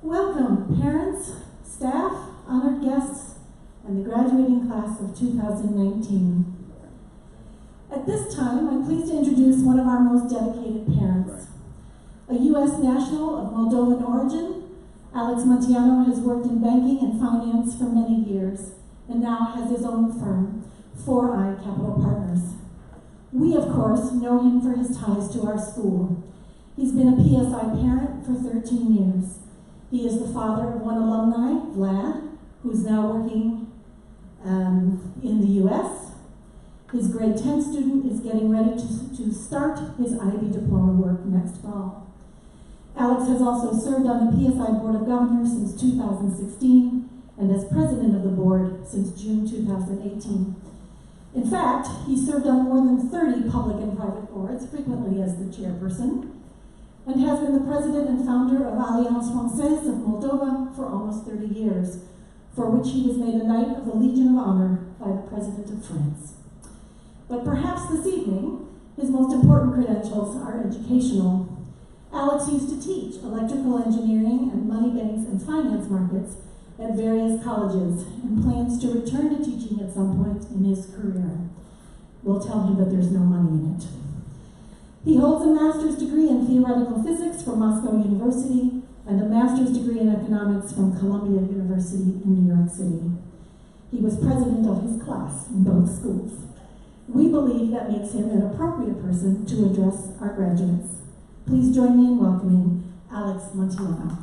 Welcome, parents, staff, honored guests, and the graduating class of 2019. At this time, I'm pleased to introduce one of our most dedicated parents. A U.S. national of Moldovan origin, Alex Munteanu has worked in banking and finance for many years, and now has his own firm, 4i Capital Partners. We, of course, know him for his ties to our school. He's been a PSI parent for 13 years. He is the father of one alumni, Vlad, who's now working in the U.S. His grade 10 student is getting ready to start his IB diploma work next fall. Alex has also served on the PSI Board of Governors since 2016 and as president of the board since June 2018. In fact, he served on more than 30 public and private boards, frequently as the chairperson, and has been the president and founder of Alliance Française of Moldova for almost 30 years, for which he was made a Knight of the Legion of Honor by the President of France. But perhaps this evening, his most important credentials are educational. Alex used to teach electrical engineering and money banks and finance markets at various colleges and plans to return to teaching at some point in his career. We'll tell him that there's no money in it. He holds a master's degree in theoretical physics from Moscow University and a master's degree in economics from Columbia University in New York City. He was president of his class in both schools. We believe that makes him an appropriate person to address our graduates. Please join me in welcoming Alex Munteanu.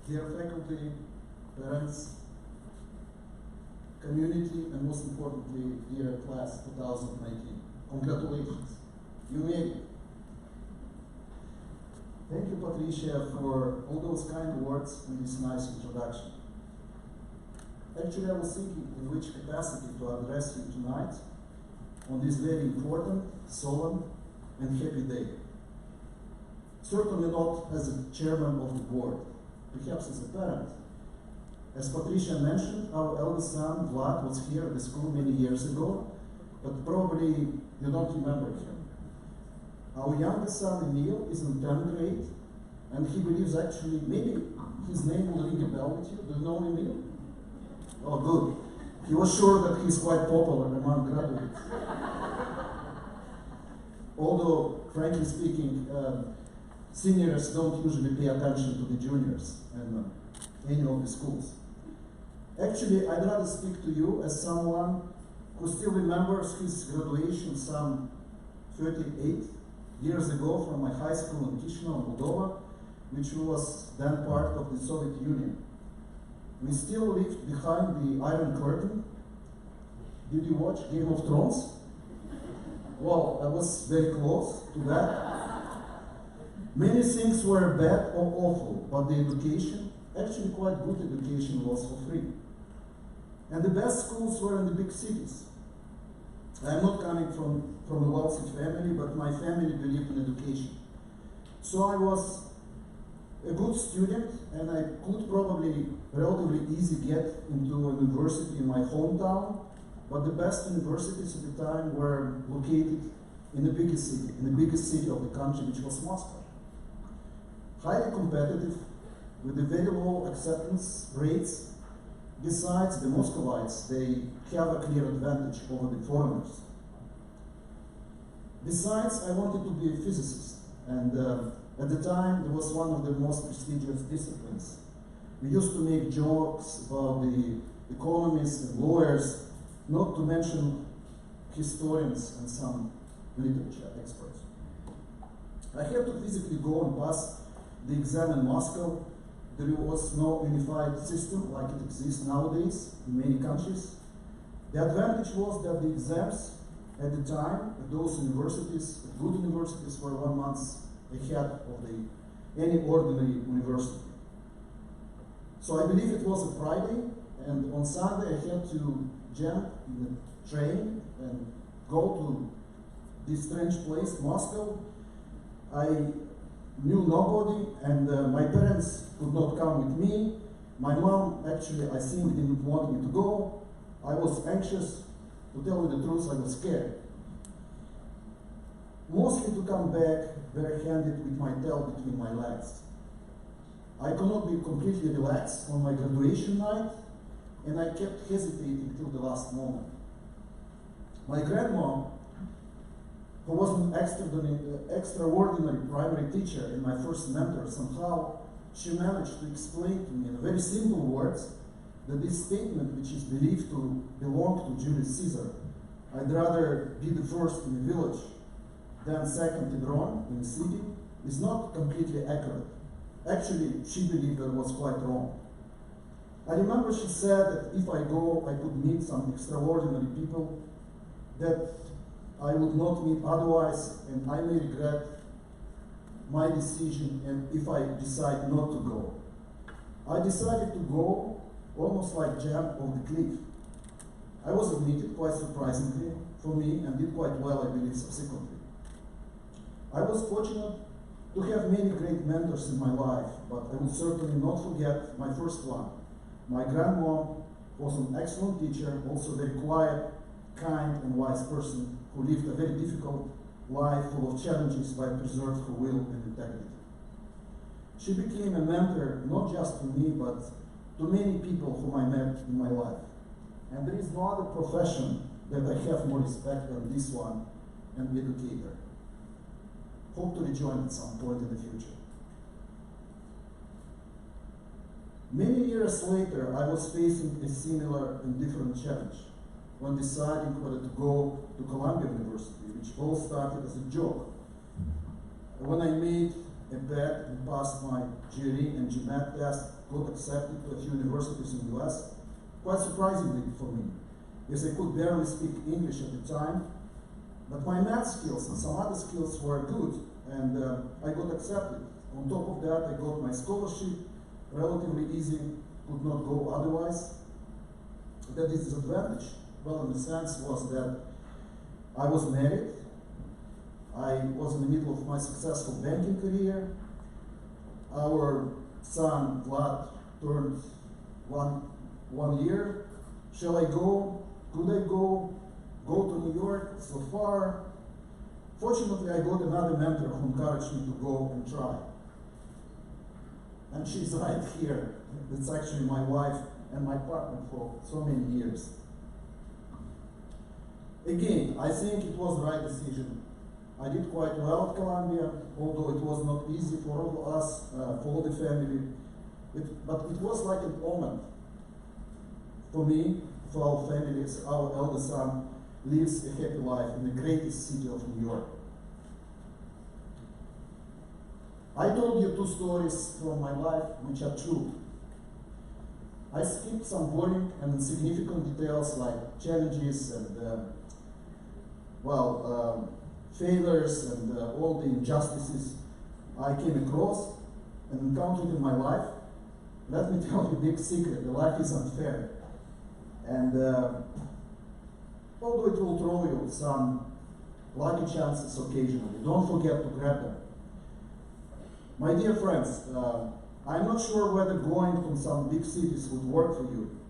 Dear faculty, parents, community, and most importantly, dear class 2019, congratulations, you made it. Thank you, Patricia, for all those kind words and this nice introduction. Actually, I was thinking in which capacity to address you tonight on this very important, solemn, and happy day. Certainly not as a chairman of the board, perhaps as a parent. As Patricia mentioned, our eldest son, Vlad, was here at the school many years ago, but probably you don't remember him. Our youngest son, Emil, is in 10th grade, and he believes actually, maybe his name will ring a bell with you. Do you know Emil? Oh, good. He was sure that he's quite popular among graduates. Although, frankly speaking, seniors don't usually pay attention to the juniors in any of the schools. Actually, I'd rather speak to you as someone who still remembers his graduation some 38 years ago from my high school in Chisinau, Moldova, which was then part of the Soviet Union. We still lived behind the Iron Curtain. Did you watch Game of Thrones? Well, I was very close to that. Many things were bad or awful, but the education, actually quite good education, was for free. And the best schools were in the big cities. I'm not coming from a wealthy family, but my family believed in education. So I was a good student, and I could probably relatively easily get into a university in my hometown, but the best universities at the time were located in the biggest city of the country, which was Moscow. Highly competitive, with the very low acceptance rates. Besides, the Muscovites, they have a clear advantage over the foreigners. Besides, I wanted to be a physicist, and at the time, it was one of the most prestigious disciplines. We used to make jokes about the economists and lawyers, not to mention historians and some literature experts. I had to physically go and pass the exam in Moscow. There was no unified system like it exists nowadays in many countries. The advantage was that the exams at the time at those universities, good universities, were 1 month ahead of any ordinary university. So I believe it was a Friday, and on Sunday I had to jump in the train and go to this strange place, Moscow. I knew nobody, and my parents could not come with me. My mom, actually, I think, didn't want me to go. I was anxious. To tell you the truth, I was scared. Mostly to come back bare-handed with my tail between my legs. I could not be completely relaxed on my graduation night, and I kept hesitating till the last moment. My grandma, who was an extraordinary primary teacher and my first mentor, somehow she managed to explain to me in very simple words that this statement, which is believed to belong to Julius Caesar, I'd rather be the first in the village than second in Rome, in the city, is not completely accurate. Actually, she believed that it was quite wrong. I remember she said that if I go, I could meet some extraordinary people that I would not meet otherwise, and I may regret my decision and if I decide not to go. I decided to go almost like jump off the cliff. I was admitted, quite surprisingly for me, and did quite well, I believe, subsequently. I was fortunate to have many great mentors in my life, but I will certainly not forget my first one. My grandmom was an excellent teacher, also very quiet, kind, and wise person who lived a very difficult life full of challenges but preserved her will and integrity. She became a mentor not just to me, but to many people whom I met in my life. And there is no other profession that I have more respect than this one, an educator. Hope to rejoin at some point in the future. Many years later, I was facing a similar and different challenge when deciding whether to go to Columbia University, which all started as a joke. When I made a bet and passed my GRE and GMAT test, got accepted to a few universities in the US, quite surprisingly for me, because I could barely speak English at the time, but my math skills and some other skills were good, and I got accepted. On top of that, I got my scholarship, relatively easy, could not go otherwise. The disadvantage, well, in the sense, was that I was married, I was in the middle of my successful banking career, our son, Vlad, turned one year. Shall I go? Could I go? Go to New York, so far? Fortunately, I got another mentor who encouraged me to go and try. And she's right here. It's actually my wife and my partner for so many years. Again, I think it was the right decision. I did quite well at Columbia, although it was not easy for all of us, for all the family. But it was like an omen for me, for our families. Our eldest son lives a happy life in the greatest city of New York. I told you two stories from my life which are true. I skipped some boring and insignificant details like challenges and, failures and all the injustices I came across and encountered in my life. Let me tell you a big secret: the life is unfair. And although it will throw you some lucky chances occasionally, don't forget to grab them. My dear friends, I'm not sure whether going to some big cities would work for you.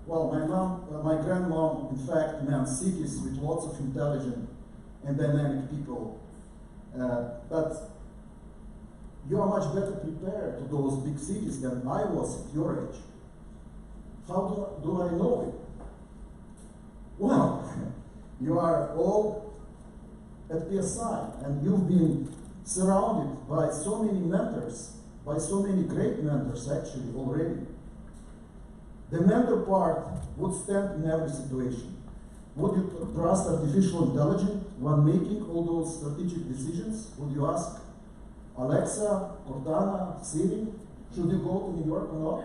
Well, my grandmom, in fact, meant cities with lots of intelligent and dynamic people. But you are much better prepared to those big cities than I was at your age. How do I know it? Well, you are all at PSI, and you've been surrounded by so many mentors, by so many great mentors actually already. The mentor part would stand in every situation. Would you trust artificial intelligence when making all those strategic decisions? Would you ask Alexa, Cortana, Siri, should you go to New York or not?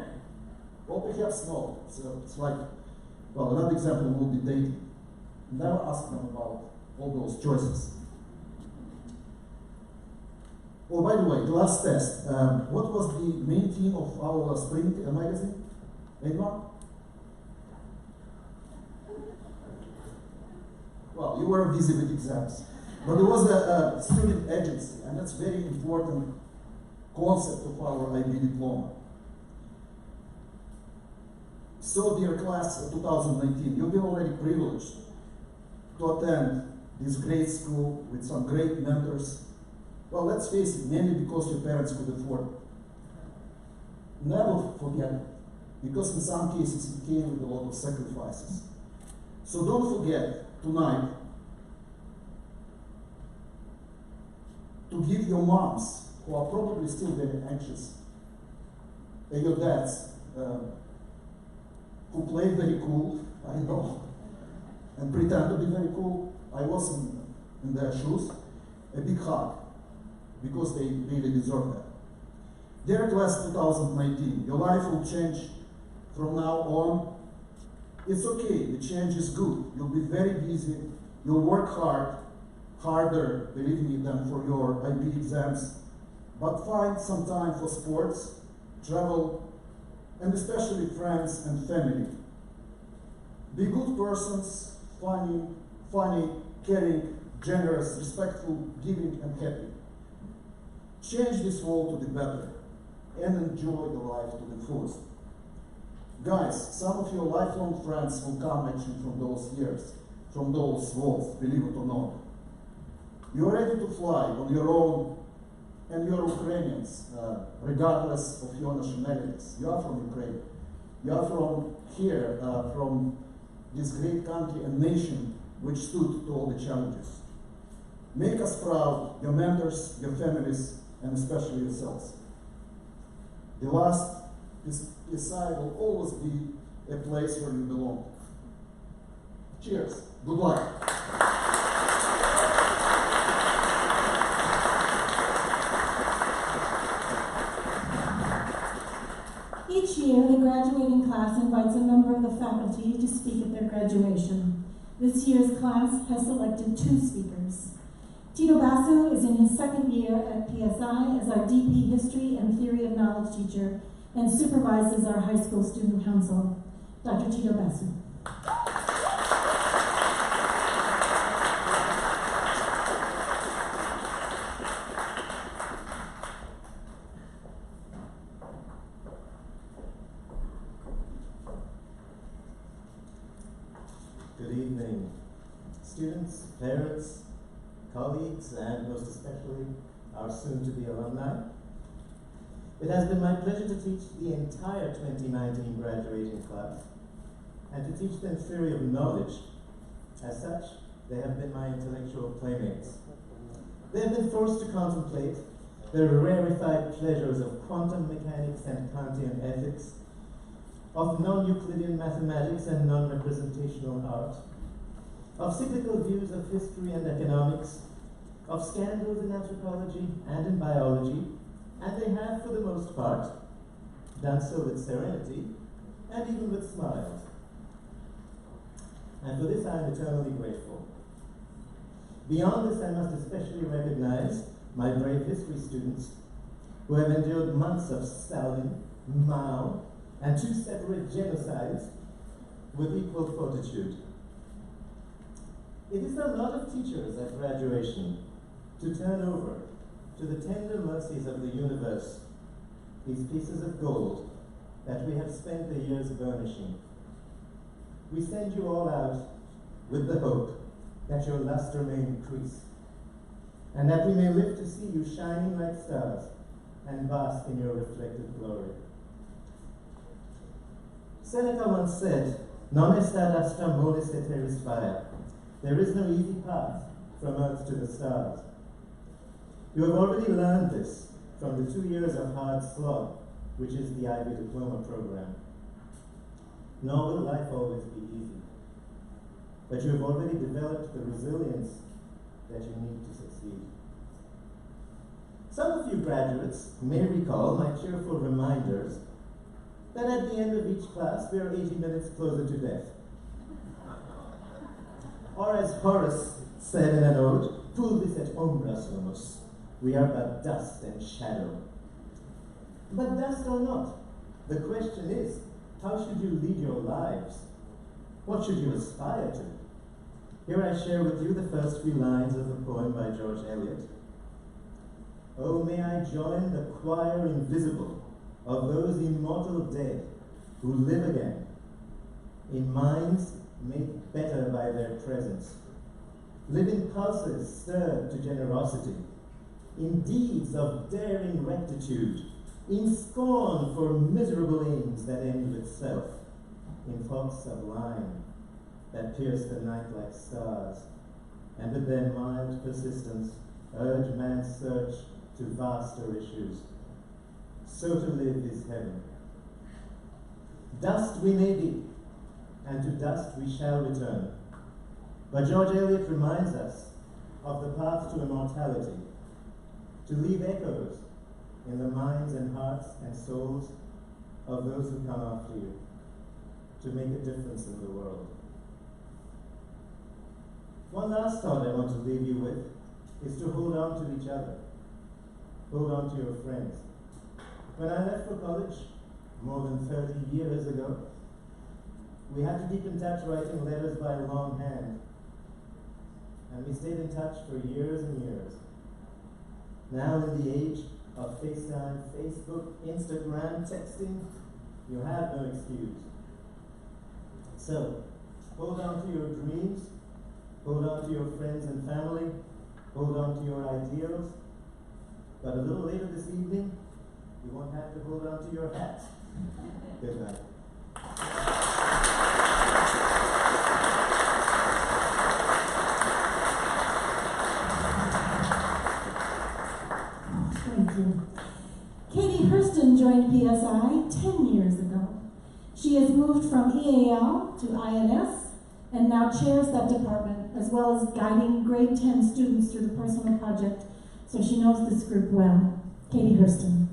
Or perhaps no. It's like, well, another example would be dating. Never ask them about all those choices. Oh, by the way, the last test. What was the main theme of our spring magazine? Anyone? Well, you were busy with exams. But there was a student agency, and that's a very important concept of our IB diploma. So dear class of 2019, you've been already privileged to attend this great school with some great mentors. Well, let's face it, mainly because your parents could afford it. Never forget it, because in some cases it came with a lot of sacrifices. So don't forget tonight to give your moms, who are probably still very anxious, and your dads, who play very cool, I know, and pretend to be very cool. I was in their shoes. A big hug, because they really deserve that. Dear class 2019, your life will change from now on. It's okay, the change is good. You'll be very busy, you'll work hard, harder, believe me, than for your IB exams, but find some time for sports, travel, and especially friends and family. Be good persons, funny, caring, generous, respectful, giving, and happy. Change this world to the better and enjoy the life to the fullest. Guys, some of your lifelong friends will come at you from those years, from those walls, believe it or not. You're ready to fly on your own, and you're Ukrainians, regardless of your nationalities. You are from Ukraine. You are from here, from this great country and nation which stood to all the challenges. Make us proud, your mentors, your families, and especially yourselves. The last PSI will always be a place where you belong. Cheers. Good luck. Each year, the graduating class invites a member of the faculty to speak at their graduation. This year's class has selected 2 speakers. Tito Basu is in his 2nd year at PSI as our DP History and Theory of Knowledge teacher and supervises our high school student council. Dr. Tito Basu. Good evening, students, parents, colleagues, and most especially our soon-to-be alumni. It has been my pleasure to teach the entire 2019 graduating class and to teach them theory of knowledge. As such, they have been my intellectual playmates. They have been forced to contemplate the rarefied pleasures of quantum mechanics and Kantian ethics, of non-Euclidean mathematics and non-representational art, of cyclical views of history and economics, of scandals in anthropology and in biology, and they have, for the most part, done so with serenity and even with smiles. And for this I am eternally grateful. Beyond this, I must especially recognize my brave history students who have endured months of Stalin, Mao, and 2 separate genocides with equal fortitude. It is the lot of teachers at graduation to turn over to the tender mercies of the universe these pieces of gold that we have spent the years burnishing. We send you all out with the hope that your luster may increase, and that we may live to see you shining like stars and bask in your reflected glory. Seneca once said, "Non estat astra molis eteris via." There is no easy path from earth to the stars. You have already learned this from the 2 years of hard slog, which is the IB diploma program. Nor will life always be easy, but you have already developed the resilience that you need to succeed. Some of you graduates may recall my cheerful reminders that at the end of each class we are 80 minutes closer to death. Or as Horace said in an ode, "Pulvis et umbra sumus," we are but dust and shadow. But dust or not, the question is, how should you lead your lives? What should you aspire to? Here I share with you the first few lines of a poem by George Eliot. Oh, may I join the choir invisible of those immortal dead who live again in minds made better by their presence, live in pulses stirred to generosity, in deeds of daring rectitude, in scorn for miserable aims that end with self, in thoughts sublime that pierce the night like stars, and with their mild persistence urge man's search to vaster issues. So to live is heaven. Dust we may be, and to dust we shall return. But George Eliot reminds us of the path to immortality, to leave echoes in the minds and hearts and souls of those who come after you, to make a difference in the world. One last thought I want to leave you with is to hold on to each other. Hold on to your friends. When I left for college, more than 30 years ago, we had to keep in touch writing letters by longhand. And we stayed in touch for years and years. Now in the age of FaceTime, Facebook, Instagram, texting, you have no excuse. So, hold on to your dreams, hold on to your friends and family, hold on to your ideals, but a little later this evening, you won't have to hold on to your hats. Good night. Thank you. Katie Hurston joined PSI 10 years ago. She has moved from EAL to INS and now chairs that department, as well as guiding grade 10 students through the personal project, so she knows this group well. Katie Hurston.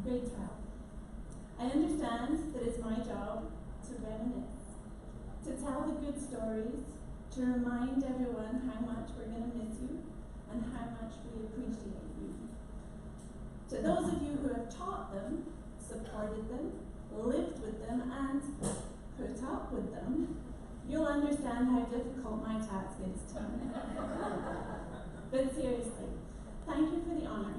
Grade 12. I understand that it's my job to reminisce, to tell the good stories, to remind everyone how much we're going to miss you and how much we appreciate you. To those of you who have taught them, supported them, lived with them, and put up with them, you'll understand how difficult my task is to me. But seriously, thank you for the honour.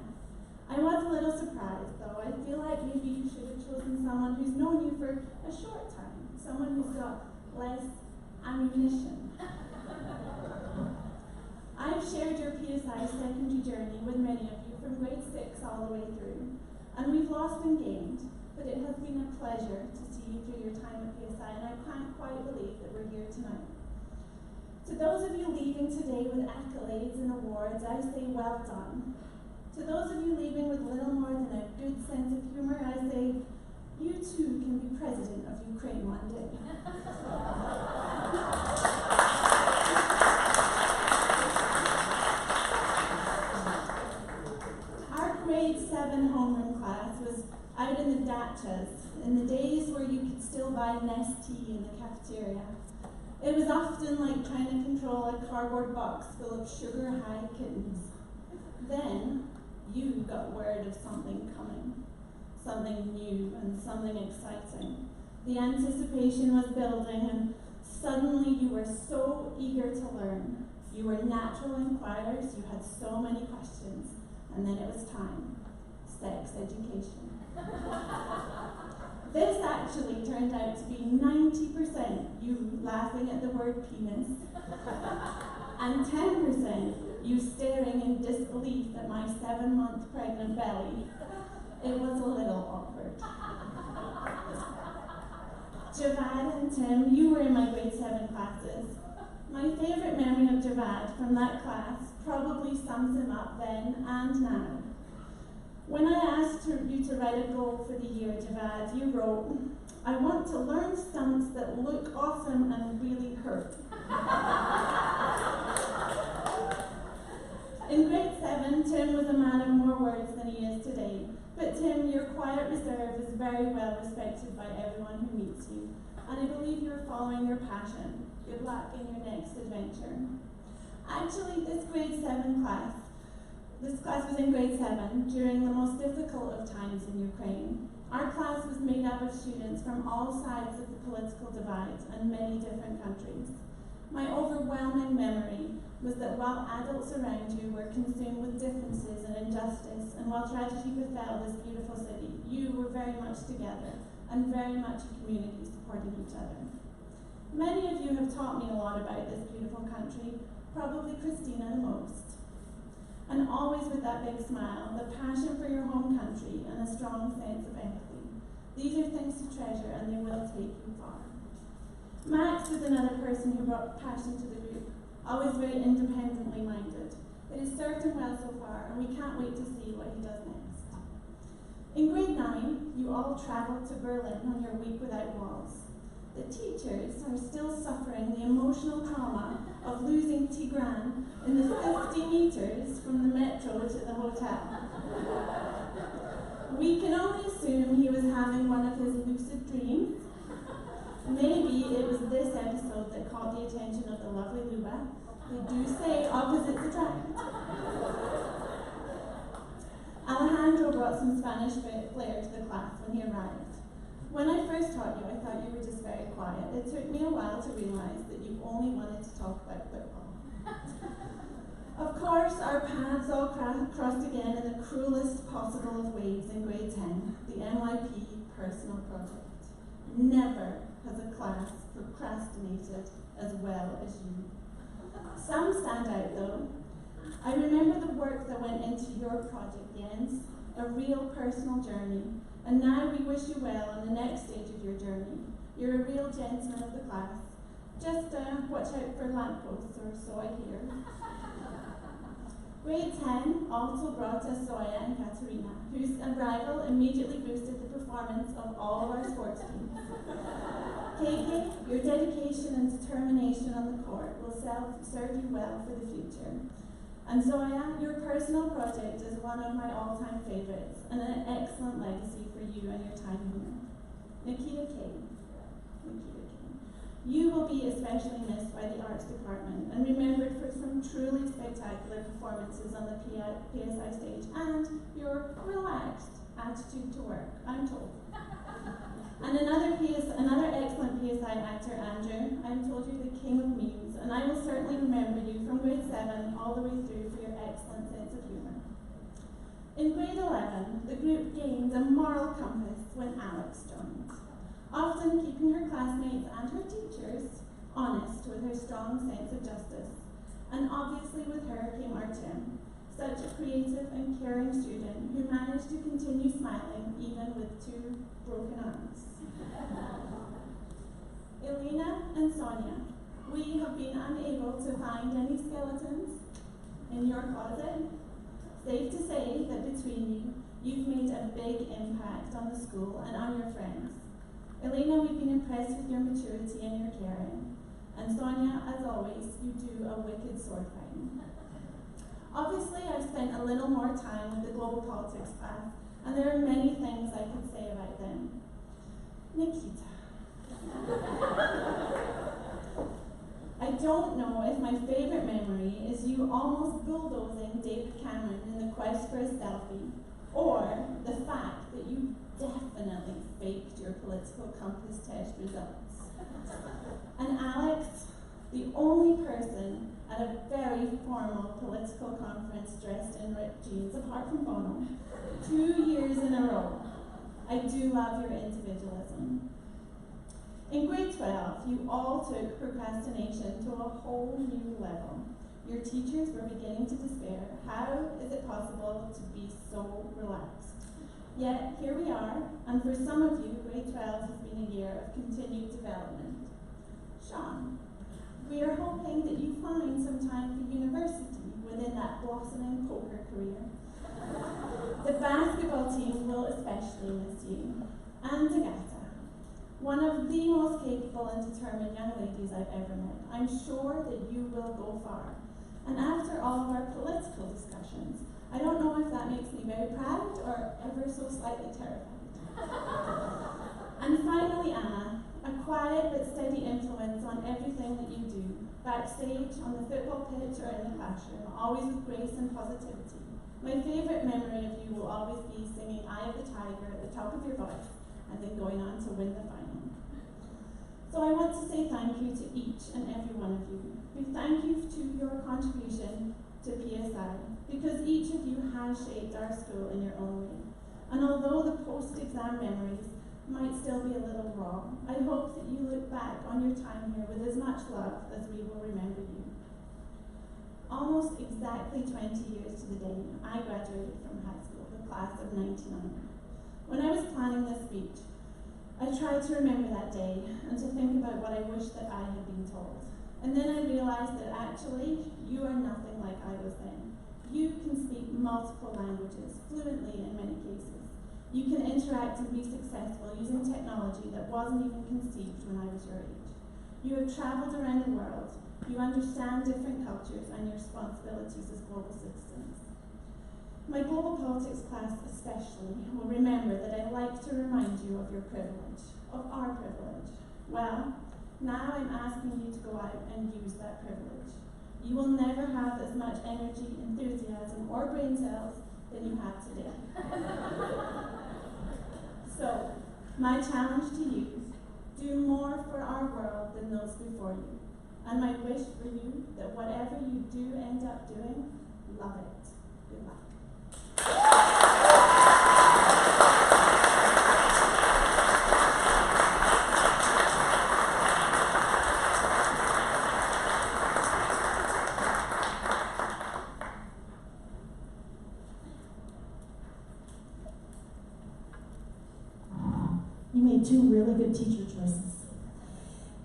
I was a little surprised, though. I feel like maybe you should have chosen someone who's known you for a short time, someone who's got less ammunition. I've shared your PSI secondary journey with many of you from grade 6 all the way through, and we've lost and gained, but it has been a pleasure to see you through your time at PSI, and I can't quite believe that we're here tonight. To those of you leaving today with accolades and awards, I say well done. To those of you leaving with little more than a good sense of humour, I say, you too can be president of Ukraine one day. Our grade 7 homeroom class was out in the dachas, in the days where you could still buy Nestea in the cafeteria. It was often like trying to control a cardboard box full of sugar-high kittens. Then, you got word of something coming, something new and something exciting. The anticipation was building, and suddenly you were so eager to learn. You were natural inquirers, you had so many questions, and then it was time. Sex education. This actually turned out to be 90% you laughing at the word penis, and 10% you staring in disbelief at my 7-month pregnant belly. It was a little awkward. Javad and Tim, you were in my grade 7 classes. My favourite memory of Javad from that class probably sums him up then and now. When I asked you to write a goal for the year, Javad, you wrote, I want to learn stunts that look awesome and really hurt. In grade 7, Tim was a man of more words than he is today. But Tim, your quiet reserve is very well respected by everyone who meets you. And I believe you're following your passion. Good luck in your next adventure. Actually, this class was in grade 7 during the most difficult of times in Ukraine. Our class was made up of students from all sides of the political divide and many different countries. My overwhelming memory was that while adults around you were consumed with differences and injustice, and while tragedy befell this beautiful city, you were very much together and very much a community supporting each other. Many of you have taught me a lot about this beautiful country, probably Christina the most. And always with that big smile, the passion for your home country, and a strong sense of empathy. These are things to treasure, and they will take you far. Max was another person who brought passion to the group, always very independently minded. It has served him well so far, and we can't wait to see what he does next. In grade 9, you all travelled to Berlin on your week without walls. The teachers are still suffering the emotional trauma of losing Tigran in the 50 meters from the metro to the hotel. We can only assume he was having one of his lucid dreams. Maybe it was this episode that caught the attention of the lovely Luba. They do say opposites attract. Alejandro brought some Spanish flair to the class when he arrived. When I first taught you, I thought you were just very quiet. It took me a while to realize that you only wanted to talk about football. Of course, our paths all crossed again in the cruelest possible of ways in grade 10, the NYP personal project. Never has a class procrastinated as well as you. Some stand out though. I remember the work that went into your project, Jens, a real personal journey. And now we wish you well on the next stage of your journey. You're a real gentleman of the class. Just watch out for lampposts, or so I hear. Grade 10 also brought us Zoya and Katerina, whose arrival immediately boosted the performance of all of our sports teams. KK, your dedication and determination on the court will serve you well for the future. And Zoya, your personal project is one of my all-time favourites and an excellent legacy for you and your time here. Nikita K. You will be especially missed by the arts department and remembered for some truly spectacular performances on the PSI stage and your relaxed attitude to work, I'm told. And another excellent PSI actor, Andrew, I'm told you're the king of memes, and I will certainly remember you from grade 7 all the way through for your excellent sense of humour. In grade 11, the group gained a moral compass when Alex joined, often keeping her classmates and her teachers honest with her strong sense of justice. And obviously with her came our Tim, such a creative and caring student who managed to continue smiling even with 2 broken arms. Elena and Sonia, we have been unable to find any skeletons in your closet. Safe to say that between you, you've made a big impact on the school and on your friends. Elena, we've been impressed with your maturity and your caring. And Sonia, as always, you do a wicked sword fighting. Obviously, I've spent a little more time with the global politics class, and there are many things I could say about them. Nikita. I don't know if my favorite memory is you almost bulldozing David Cameron in the quest for a selfie, or the fact that you definitely faked your political compass test results. And Alex, the only person at a very formal political conference dressed in ripped jeans, apart from Bono, 2 years in a row. I do love your individualism. In grade 12, you all took procrastination to a whole new level. Your teachers were beginning to despair. How is it possible to be so relaxed? Yet, here we are, and for some of you, grade 12 has been a year of continued development. Sean, we are hoping that you find some time for university within that blossoming poker career. The basketball team will especially miss you. And Agatha, one of the most capable and determined young ladies I've ever met. I'm sure that you will go far. And after all of our political discussions, I don't know if that makes me very proud or ever so slightly terrified. And finally, Anna, a quiet but steady influence on everything that you do. backstage, on the football pitch, or in the classroom, always with grace and positivity. My favourite memory of you will always be singing Eye of the Tiger at the top of your voice and then going on to win the final. So I want to say thank you to each and every one of you. We thank you to your contribution to PSI, because each of you has shaped our school in your own way. And although the post-exam memories might still be a little raw, I hope that you look back on your time here with as much love as we will remember you. Almost exactly 20 years to the day, I graduated from high school, the class of '99. When I was planning this speech, I tried to remember that day and to think about what I wish that I had been told. And then I realized that actually, you are nothing like I was then. You can speak multiple languages, fluently in many cases. You can interact and be successful using technology that wasn't even conceived when I was your age. You have traveled around the world. You understand different cultures and your responsibilities as global citizens. My global politics class especially will remember that I like to remind you of your privilege, of our privilege. Well, now I'm asking you to go out and use that privilege. You will never have as much energy, enthusiasm, or brain cells than you have today. So, my challenge to you, do more for our world than those before you. And my wish for you, that whatever you do end up doing, love it. Good luck. You made two really good teacher choices.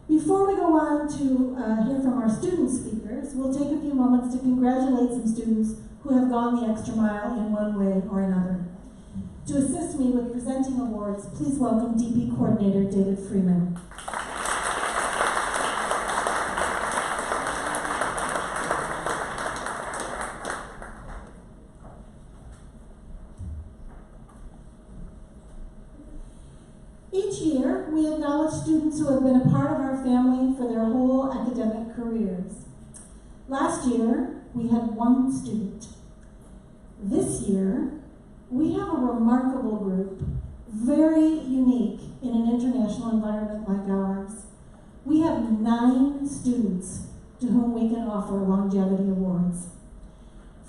Before we go on to hear from our student speakers, we'll take a few moments to congratulate some students who have gone the extra mile in one way or another. To assist me with presenting awards, please welcome DP Coordinator David Freeman. Each year, we acknowledge students who have been a part of our family for their whole academic careers. Last year, we had one student. This year, we have a remarkable group, very unique in an international environment like ours. We have 9 students to whom we can offer longevity awards.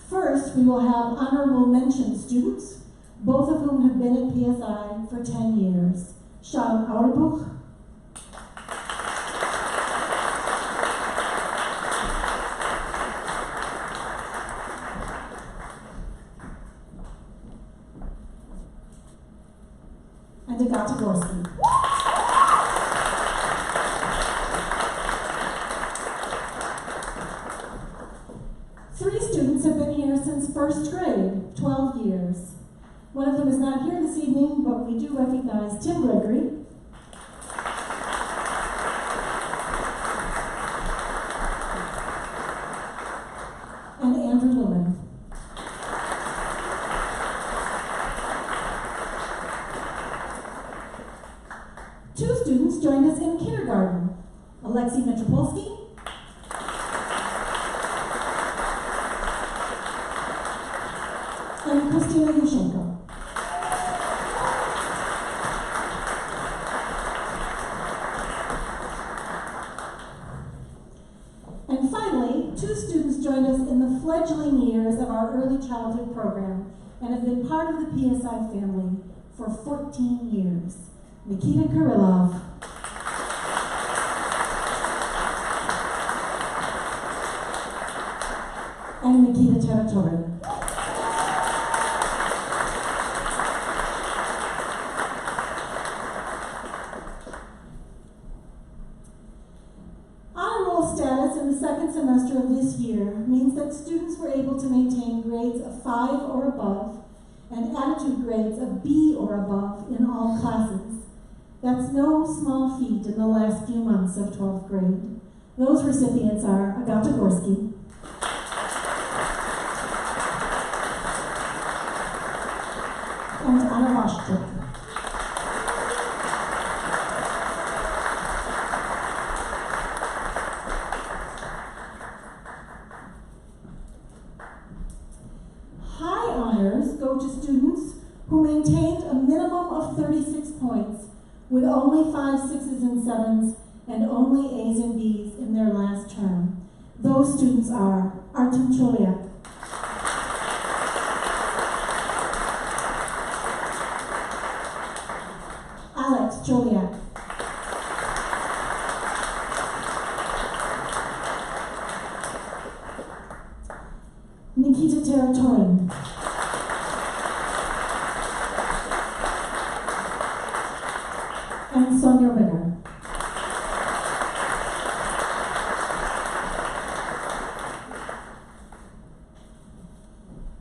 First, we will have honorable mention students, both of whom have been at PSI for 10 years. Sean Auerbuch, and Agata Gorski. Three students have been here since first grade, 12 years. One of them is not here this evening, but we do recognize Tim Gregory. And Andrew Lewin. Two students joined us in kindergarten, Alexei Metropolsky and Christina Yushenko. And finally, two students joined us in the fledgling years of our early childhood program and have been part of the PSI family for 14 years. Nikita Kirillov and Nikita Territorin. Honor roll status in the second semester of this year means that students were able to maintain grades of 5 or above and attitude grades of B or above in all classes. That's no small feat in the last few months of 12th grade. Those recipients are Agata Gorski, and Anna Washchuk. go to students who maintained a minimum of 36 points with only 5 6s and 7s and only A's and B's in their last term. Those students are Artem Choliak, Alex Choliak, Nikita Teratorin, and Sonia Ritter.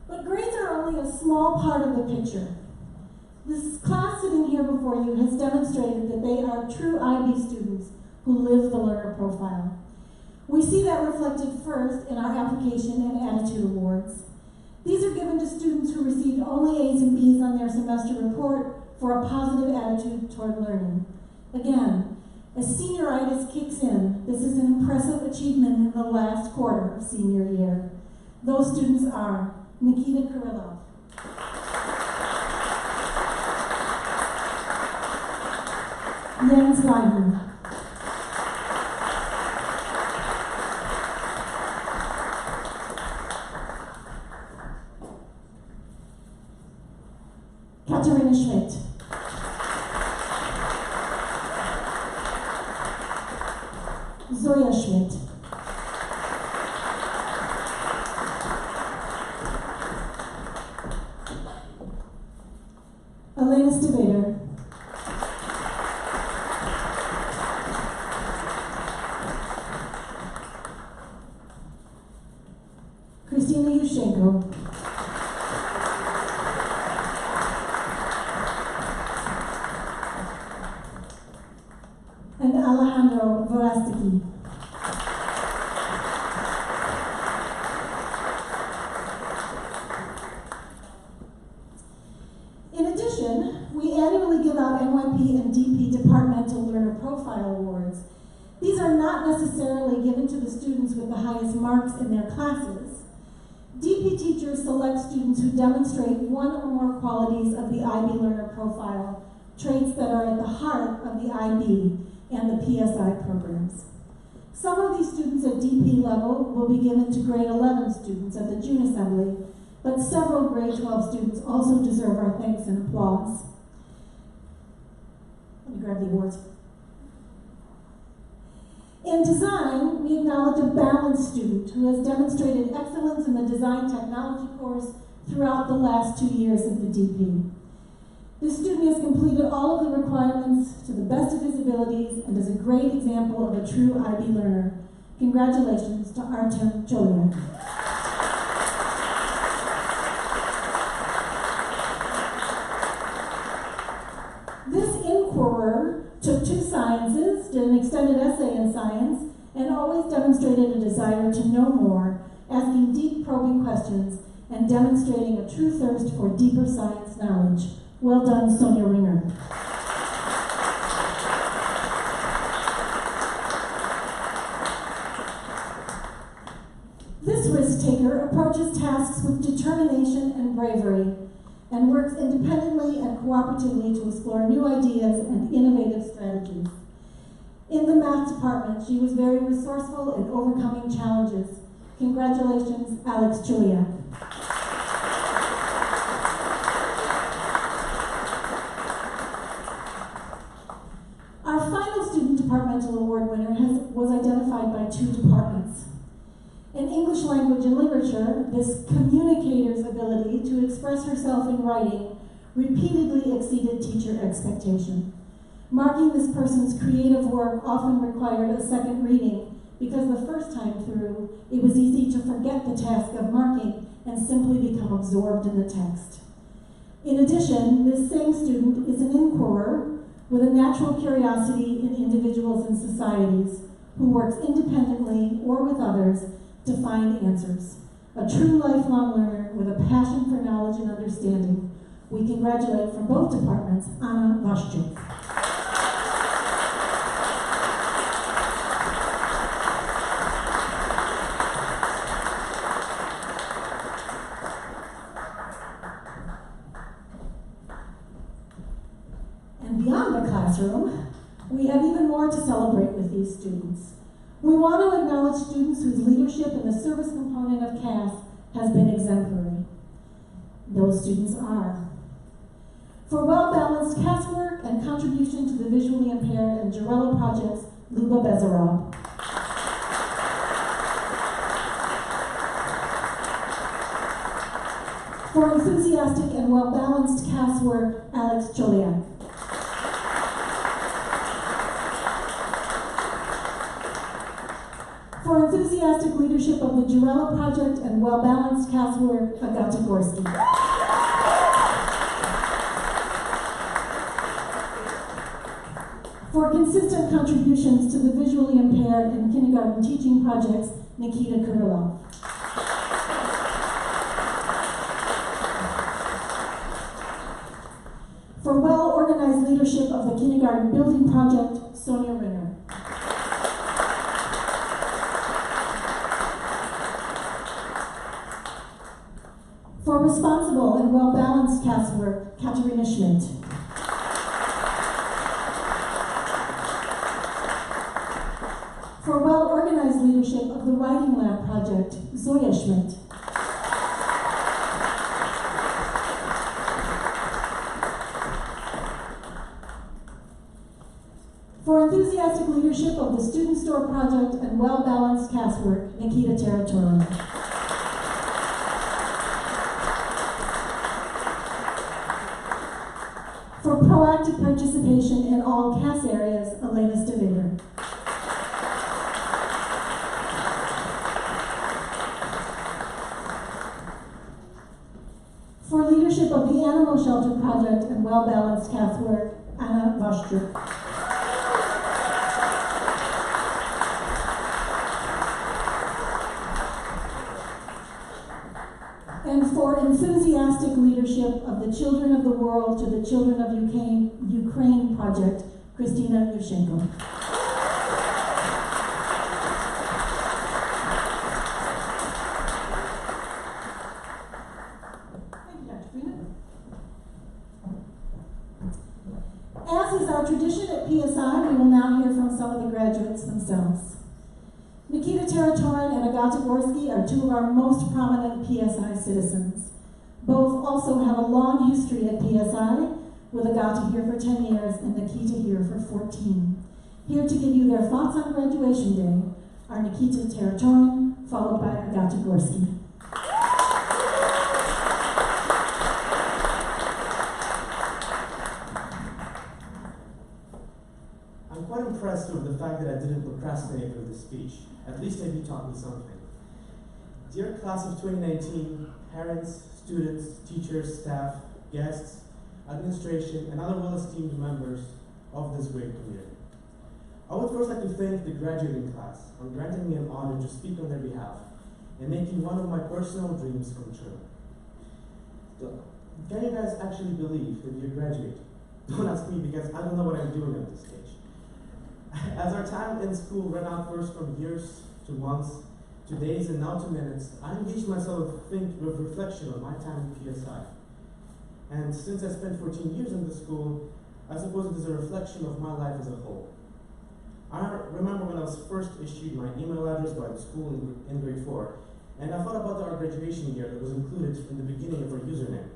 But grades are only a small part of the picture. This class sitting here before you has demonstrated that they are true IB students who live the learner profile. We see that reflected first in our application and attitude awards. These are given to students who received only A's and B's on their semester report for a positive attitude toward learning. Again, as senioritis kicks in, this is an impressive achievement in the last quarter of senior year. Those students are Nikita Kirillov, Jens Leiden, Katarina Schmidt, Zoya Schmidt, Elena Stevader, Christina Yushchenko, and Alejandro Vorastiki. In addition, we annually give out NYP and DP Departmental Learner Profile Awards. These are not necessarily given to the students with the highest marks in their classes. DP teachers select students who demonstrate one or more qualities of the IB learner profile, traits that are at the heart of the IB and the PSI programs. Some of these students at DP level will be given to grade 11 students at the June Assembly, but several grade 12 students also deserve our thanks and applause. Let me grab the awards. In design, we acknowledge a balanced student who has demonstrated excellence in the design technology course throughout the last 2 years of the DP. This student has completed all of the requirements to the best of his abilities and is a great example of a true IB learner. Congratulations to Artem Choliak. This inquirer took 2 sciences, did an extended essay in science, and always demonstrated a desire to know more, asking deep probing questions and demonstrating a true thirst for deeper science knowledge. Well done, Sonia Ringer. This risk taker approaches tasks with determination and bravery and works independently and cooperatively to explore new ideas and innovative strategies. In the math department, she was very resourceful in overcoming challenges. Congratulations, Alex Choliak. Our final student departmental award winner was identified by 2 departments. In English language and literature, this communicator's ability to express herself in writing repeatedly exceeded teacher expectation. Marking this person's creative work often required a second reading because the first time through, it was easy to forget the task of marking and simply become absorbed in the text. In addition, this same student is an inquirer with a natural curiosity in individuals and societies who works independently or with others to find answers. A true lifelong learner with a passion for knowledge and understanding. We congratulate from both departments, Anna Vashchuk. beyond the classroom, we have even more to celebrate with these students. We want to acknowledge students whose leadership in the service component of CAS has been exemplary. Those students are: for well-balanced CAS work and contribution to the visually impaired and Jarella projects, Luba Bezarab. For enthusiastic and well-balanced CAS work, Alex Choliak. For enthusiastic leadership of the Jarella project and well-balanced CAS work, Agata Gorski. For consistent contributions to the visually impaired and kindergarten teaching projects, Nikita Kurilov. For well-organized leadership of the kindergarten building project, Sonia Ringer. For responsible and well-balanced CAS work, Katerina Schmidt. For well-organized leadership of the Writing Lab project, Zoya Schmidt. For enthusiastic leadership of the Student Store project and well-balanced CAS work, Nikita Territorio. For proactive participation in all CAS areas, Elena Stevader. For leadership of the Animal Shelter project and well-balanced CAS work, Anna Vostruk. And for enthusiastic leadership of the Children of the World to the Children of Ukraine project, Kristina Yushchenko. Thank you, Dr. Freeman. As is our tradition at PSI, we will now hear from some of the graduates themselves. Nikita Teratorin and Agata Gorski are two of our most prominent PSI citizens. Both also have a long history at PSI, with Agata here for 10 years and Nikita here for 14. Here to give you their thoughts on graduation day are Nikita Teratorin, followed by Agata Gorski. I'm quite impressed with the fact that I didn't procrastinate with this speech. At least maybe it taught me something. Dear class of 2019, parents, students, teachers, staff, guests, administration, and other well-esteemed members of this great community. I would first like to thank the graduating class on granting me an honor to speak on their behalf and making one of my personal dreams come true. Can you guys actually believe that you're graduating? Don't ask me because I don't know what I'm doing at this stage. As our time in school ran out first from years to months to days and now to minutes, I engaged myself with reflection on my time at PSI. And since I spent 14 years in the school, I suppose it is a reflection of my life as a whole. I remember when I was first issued my email address by the school in grade 4, and I thought about our graduation year that was included in the beginning of our username.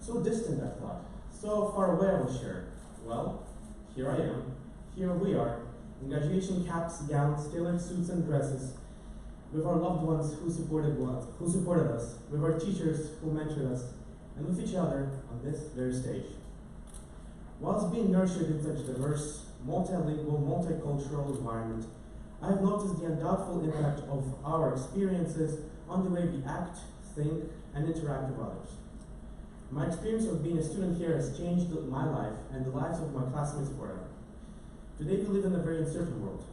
So distant, I thought. So far away, I was sure. Well, here I am. Here we are, in graduation caps, gowns, tailored suits and dresses, with our loved ones who supported us, with our teachers who mentored us, and with each other on this very stage. Whilst being nurtured in such a diverse, multilingual, multicultural environment, I have noticed the undoubtful impact of our experiences on the way we act, think, and interact with others. My experience of being a student here has changed my life and the lives of my classmates forever. Today we live in a very uncertain world,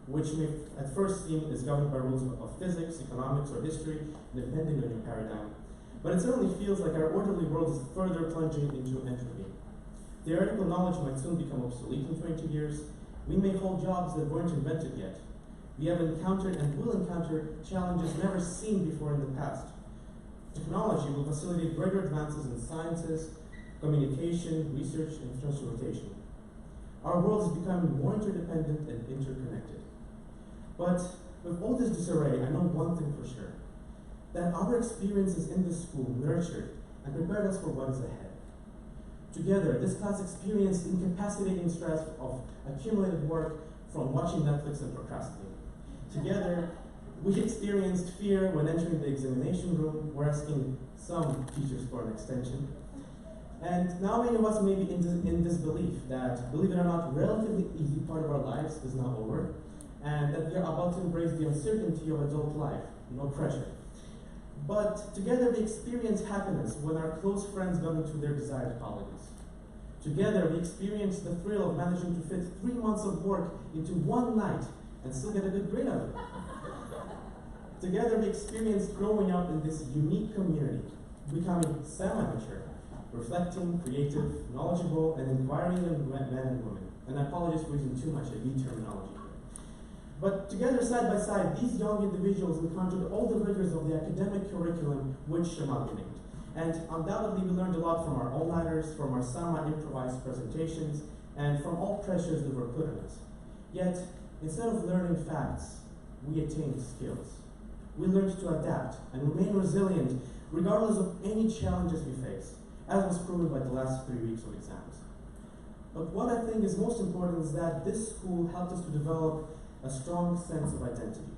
which may at first seem is governed by rules of physics, economics, or history, depending on your paradigm. But it certainly feels like our orderly world is further plunging into entropy. Theoretical knowledge might soon become obsolete in 20 years. We may hold jobs that weren't invented yet. We have encountered and will encounter challenges never seen before in the past. Technology will facilitate greater advances in sciences, communication, research, and transportation. Our world is becoming more interdependent and interconnected. But with all this disarray, I know one thing for sure, that our experiences in this school nurtured and prepared us for what is ahead. Together, this class experienced incapacitating stress of accumulated work from watching Netflix and procrastinating. Together, we experienced fear when entering the examination room, we're asking some teachers for an extension. And now many of us may be in disbelief that, believe it or not, relatively easy part of our lives is now over, and that we are about to embrace the uncertainty of adult life, no pressure. But together we experience happiness when our close friends got into their desired colleges. Together we experience the thrill of managing to fit 3 months of work into one night and still get a good grade out of it. Together we experience growing up in this unique community, becoming semi-mature, reflecting, creative, knowledgeable, and inquiring men and women. And I apologize for using too much elite terminology here. But together, side by side, these young individuals encountered all the rigors of the academic curriculum, which shall not be named. And undoubtedly, we learned a lot from our all-nighters, from our semi-improvised presentations, and from all pressures that were put on us. Yet, instead of learning facts, we attained skills. We learned to adapt and remain resilient regardless of any challenges we face, as was proven by the last 3 weeks of exams. But what I think is most important is that this school helped us to develop a strong sense of identity.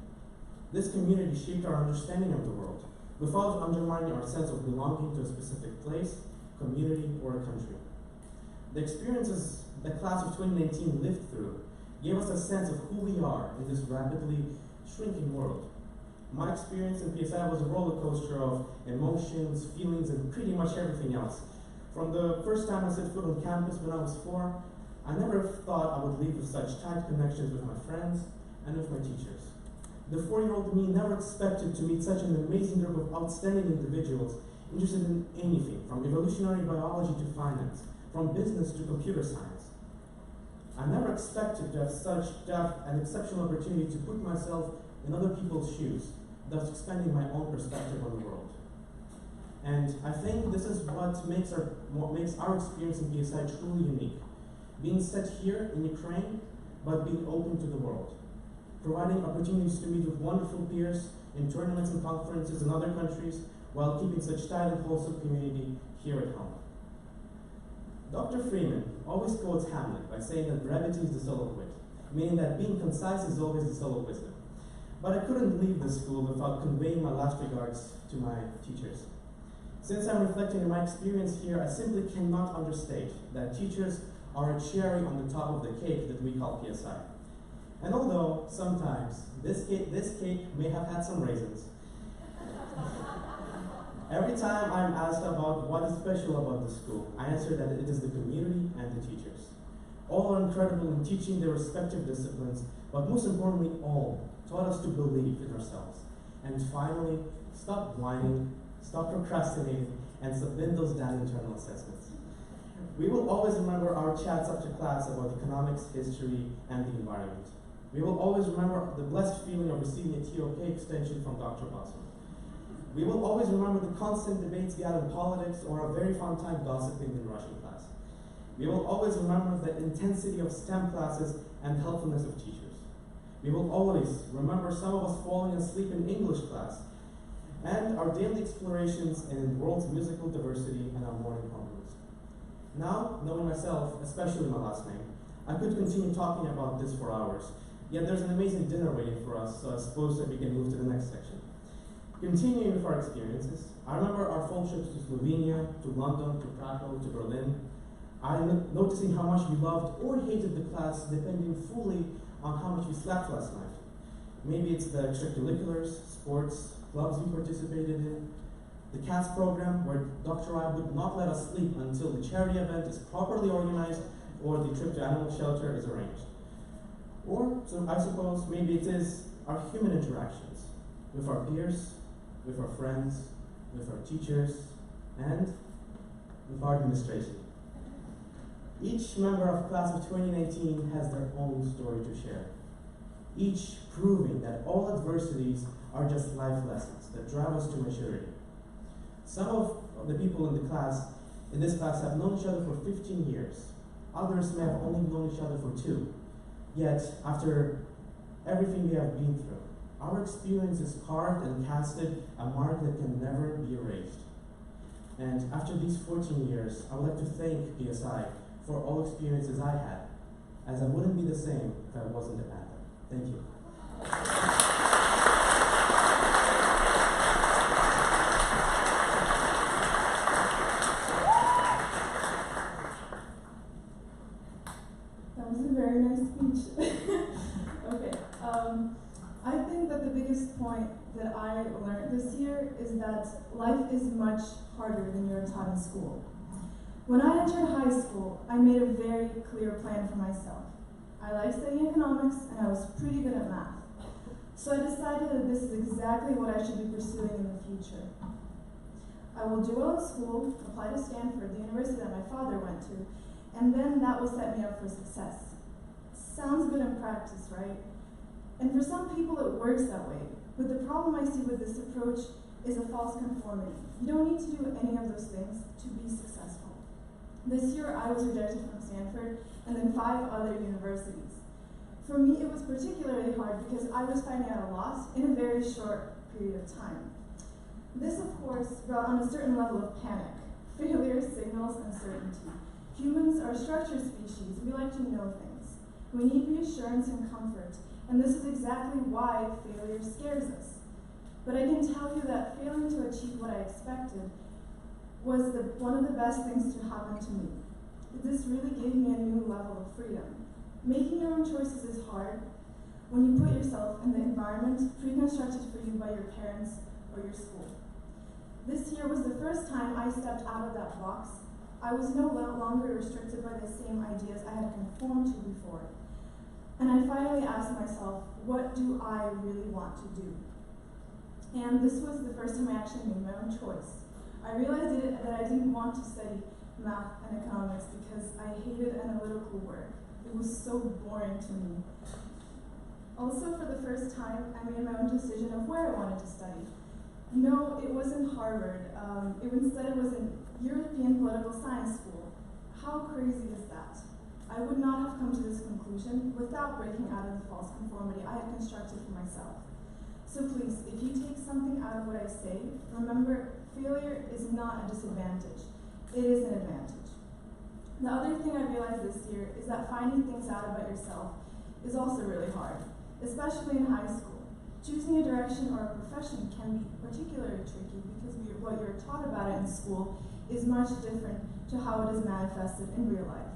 This community shaped our understanding of the world, without undermining our sense of belonging to a specific place, community, or a country. The experiences the class of 2019 lived through gave us a sense of who we are in this rapidly shrinking world. My experience in PSI was a roller coaster of emotions, feelings, and pretty much everything else. From the first time I set foot on campus when I was 4, I never thought I would leave with such tight connections with my friends and with my teachers. The 4-year-old me never expected to meet such an amazing group of outstanding individuals interested in anything, from evolutionary biology to finance, from business to computer science. I never expected to have an exceptional opportunity to put myself in other people's shoes, thus expanding my own perspective on the world. And I think this is what makes our experience in PSI truly unique. Being set here in Ukraine, but being open to the world. Providing opportunities to meet with wonderful peers in tournaments and conferences in other countries, while keeping such tight and wholesome community here at home. Dr. Freeman always quotes Hamlet by saying that brevity is the soul of wit, meaning that being concise is always the soul of wisdom. But I couldn't leave this school without conveying my last regards to my teachers. Since I'm reflecting on my experience here, I simply cannot understate that teachers are a cherry on the top of the cake that we call PSI. And although sometimes this cake may have had some raisins, every time I'm asked about what is special about the school, I answer that it is the community and the teachers. All are incredible in teaching their respective disciplines, but most importantly, all taught us to believe in ourselves. And finally, stop whining, stop procrastinating, and submit those damn internal assessments. We will always remember our chats after class about economics, history, and the environment. We will always remember the blessed feeling of receiving a TOK extension from Dr. Bosman. We will always remember the constant debates we had in politics or a very fun time gossiping in Russian class. We will always remember the intensity of STEM classes and helpfulness of teachers. We will always remember some of us falling asleep in English class and our daily explorations in the world's musical diversity and our morning homerooms. Now, knowing myself, especially my last name, I could continue talking about this for hours, yet there's an amazing dinner waiting for us, so I suppose that we can move to the next section. Continuing with our experiences, I remember our phone trips to Slovenia, to London, to Krakow, to Berlin. I'm noticing how much we loved or hated the class depending fully on how much we slept last night. Maybe it's the extracurriculars, sports, clubs we participated in, the CAS program where Dr. I would not let us sleep until the charity event is properly organized or the trip to animal shelter is arranged. Or, so I suppose, maybe it is our human interactions with our peers, with our friends, with our teachers, and with our administration. Each member of class of 2019 has their own story to share, each proving that all adversities are just life lessons that drive us to maturity. Some of the people in this class have known each other for 15 years, Others may have only known each other for 2. Yet, after everything we have been through, our experience is carved and casted a mark that can never be erased. And after these 14 years, I would like to thank PSI for all experiences I had, as I wouldn't be the same if I wasn't a Panther. Thank you. That was a very nice speech. Okay. I think that the biggest point that I learned this year is that life is much harder than you're taught in school. When I entered high school, I made a very clear plan for myself. I liked studying economics and I was pretty good at math. So I decided that this is exactly what I should be pursuing in the future. I will do well at school, apply to Stanford, the university that my father went to, and then that will set me up for success. Sounds good in practice, right? And for some people it works that way, but the problem I see with this approach is a false conformity. You don't need to do any of those things to be successful. This year I was rejected from Stanford and then 5 other universities. For me it was particularly hard because I was finding out a lot in a very short period of time. This of course brought on a certain level of panic. Failure signals uncertainty. Humans are structured species. We like to know things. We need reassurance and comfort, and this is exactly why failure scares us. But I can tell you that failing to achieve what I expected was one of the best things to happen to me. This really gave me a new level of freedom. Making your own choices is hard when you put yourself in the environment pre-constructed for you by your parents or your school. This year was the first time I stepped out of that box. I was no longer restricted by the same ideas I had conformed to before. And I finally asked myself, what do I really want to do? And this was the first time I actually made my own choice. I realized that I didn't want to study math and economics because I hated analytical work. It was so boring to me. Also, for the first time, I made my own decision of where I wanted to study. No, it wasn't Harvard. Instead, it was an European political science school. How crazy is that? I would not have come to this conclusion without breaking out of the false conformity I had constructed for myself. So please, if you take something out of what I say, remember, failure is not a disadvantage. It is an advantage. The other thing I realized this year is that finding things out about yourself is also really hard, especially in high school. Choosing a direction or a profession can be particularly tricky because what you're taught about it in school is much different to how it is manifested in real life.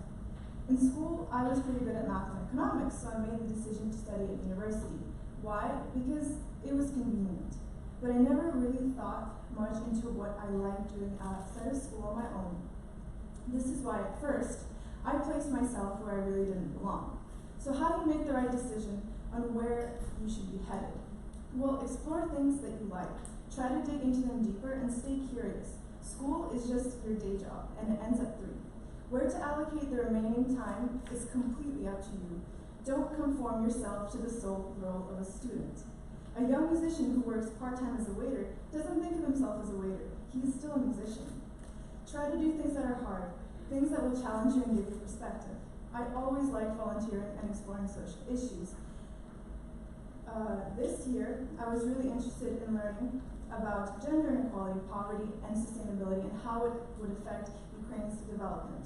In school, I was pretty good at math and economics, so I made the decision to study at university. Why? Because it was convenient. But I never really thought much into what I liked doing outside of school on my own. This is why, at first, I placed myself where I really didn't belong. So how do you make the right decision on where you should be headed? Well, explore things that you like. Try to dig into them deeper and stay curious. School is just your day job, and it ends at 3. Where to allocate the remaining time is completely up to you. Don't conform yourself to the sole role of a student. A young musician who works part-time as a waiter doesn't think of himself as a waiter. He is still a musician. Try to do things that are hard, things that will challenge you and give you perspective. I always liked volunteering and exploring social issues. This year, I was really interested in learning about gender inequality, poverty, and sustainability, and how it would affect Ukraine's development.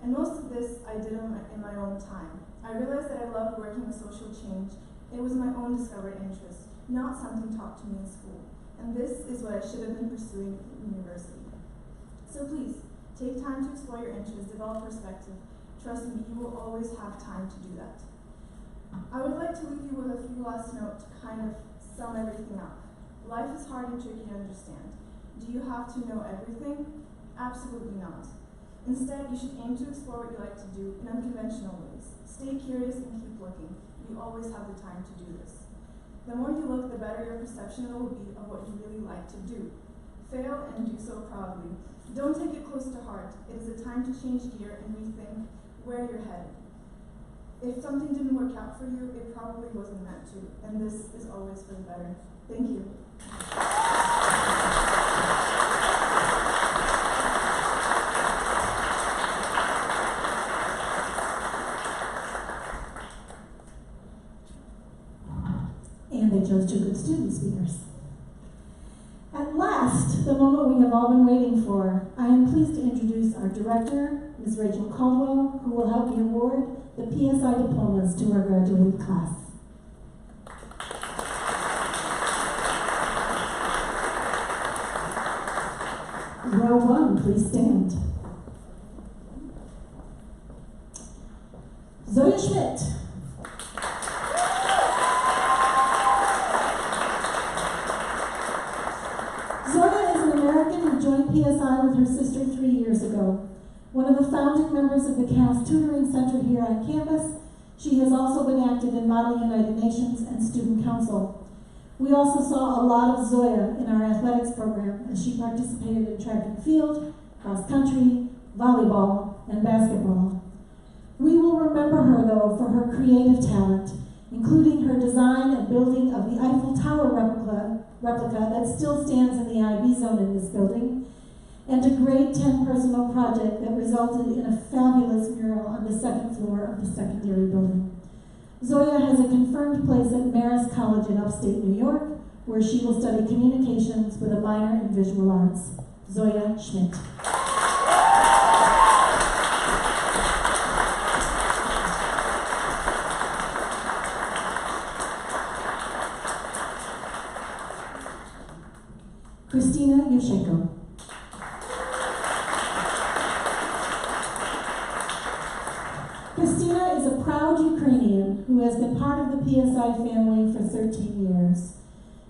And most of this I did in my own time. I realized that I loved working with social change. It was my own discovered interest, not something taught to me in school. And this is what I should have been pursuing in university. So please, take time to explore your interests, develop perspective. Trust me, you will always have time to do that. I would like to leave you with a few last notes to kind of sum everything up. Life is hard and tricky to understand. Do you have to know everything? Absolutely not. Instead, you should aim to explore what you like to do in unconventional ways. Stay curious and keep looking. You always have the time to do this. The more you look, the better your perception will be of what you really like to do. Fail and do so proudly. Don't take it close to heart. It is a time to change gear and rethink where you're headed. If something didn't work out for you, it probably wasn't meant to, and this is always for the better. Thank you. those two good student speakers. At last, the moment we have all been waiting for, I am pleased to introduce our director, Ms. Rachel Caldwell, who will help me award the PSI diplomas to our graduating class. Row one, please stand. Zoya Schmidt. Zoya is an American who joined PSI with her sister 3 years ago. One of the founding members of the CAS Tutoring Center here on campus, she has also been active in Model United Nations and Student Council. We also saw a lot of Zoya in our athletics program as she participated in track and field, cross country, volleyball, and basketball. We will remember her, though, for her creative talent, including her design and building of the Eiffel Tower replica that still stands in the IB zone in this building, and a grade 10 personal project that resulted in a fabulous mural on the second floor of the secondary building. Zoya has a confirmed place at Marist College in upstate New York, where she will study communications with a minor in visual arts. Zoya Schmidt. Christina Yushchenko. Christina is a proud Ukrainian who has been part of the PSI family for 13 years.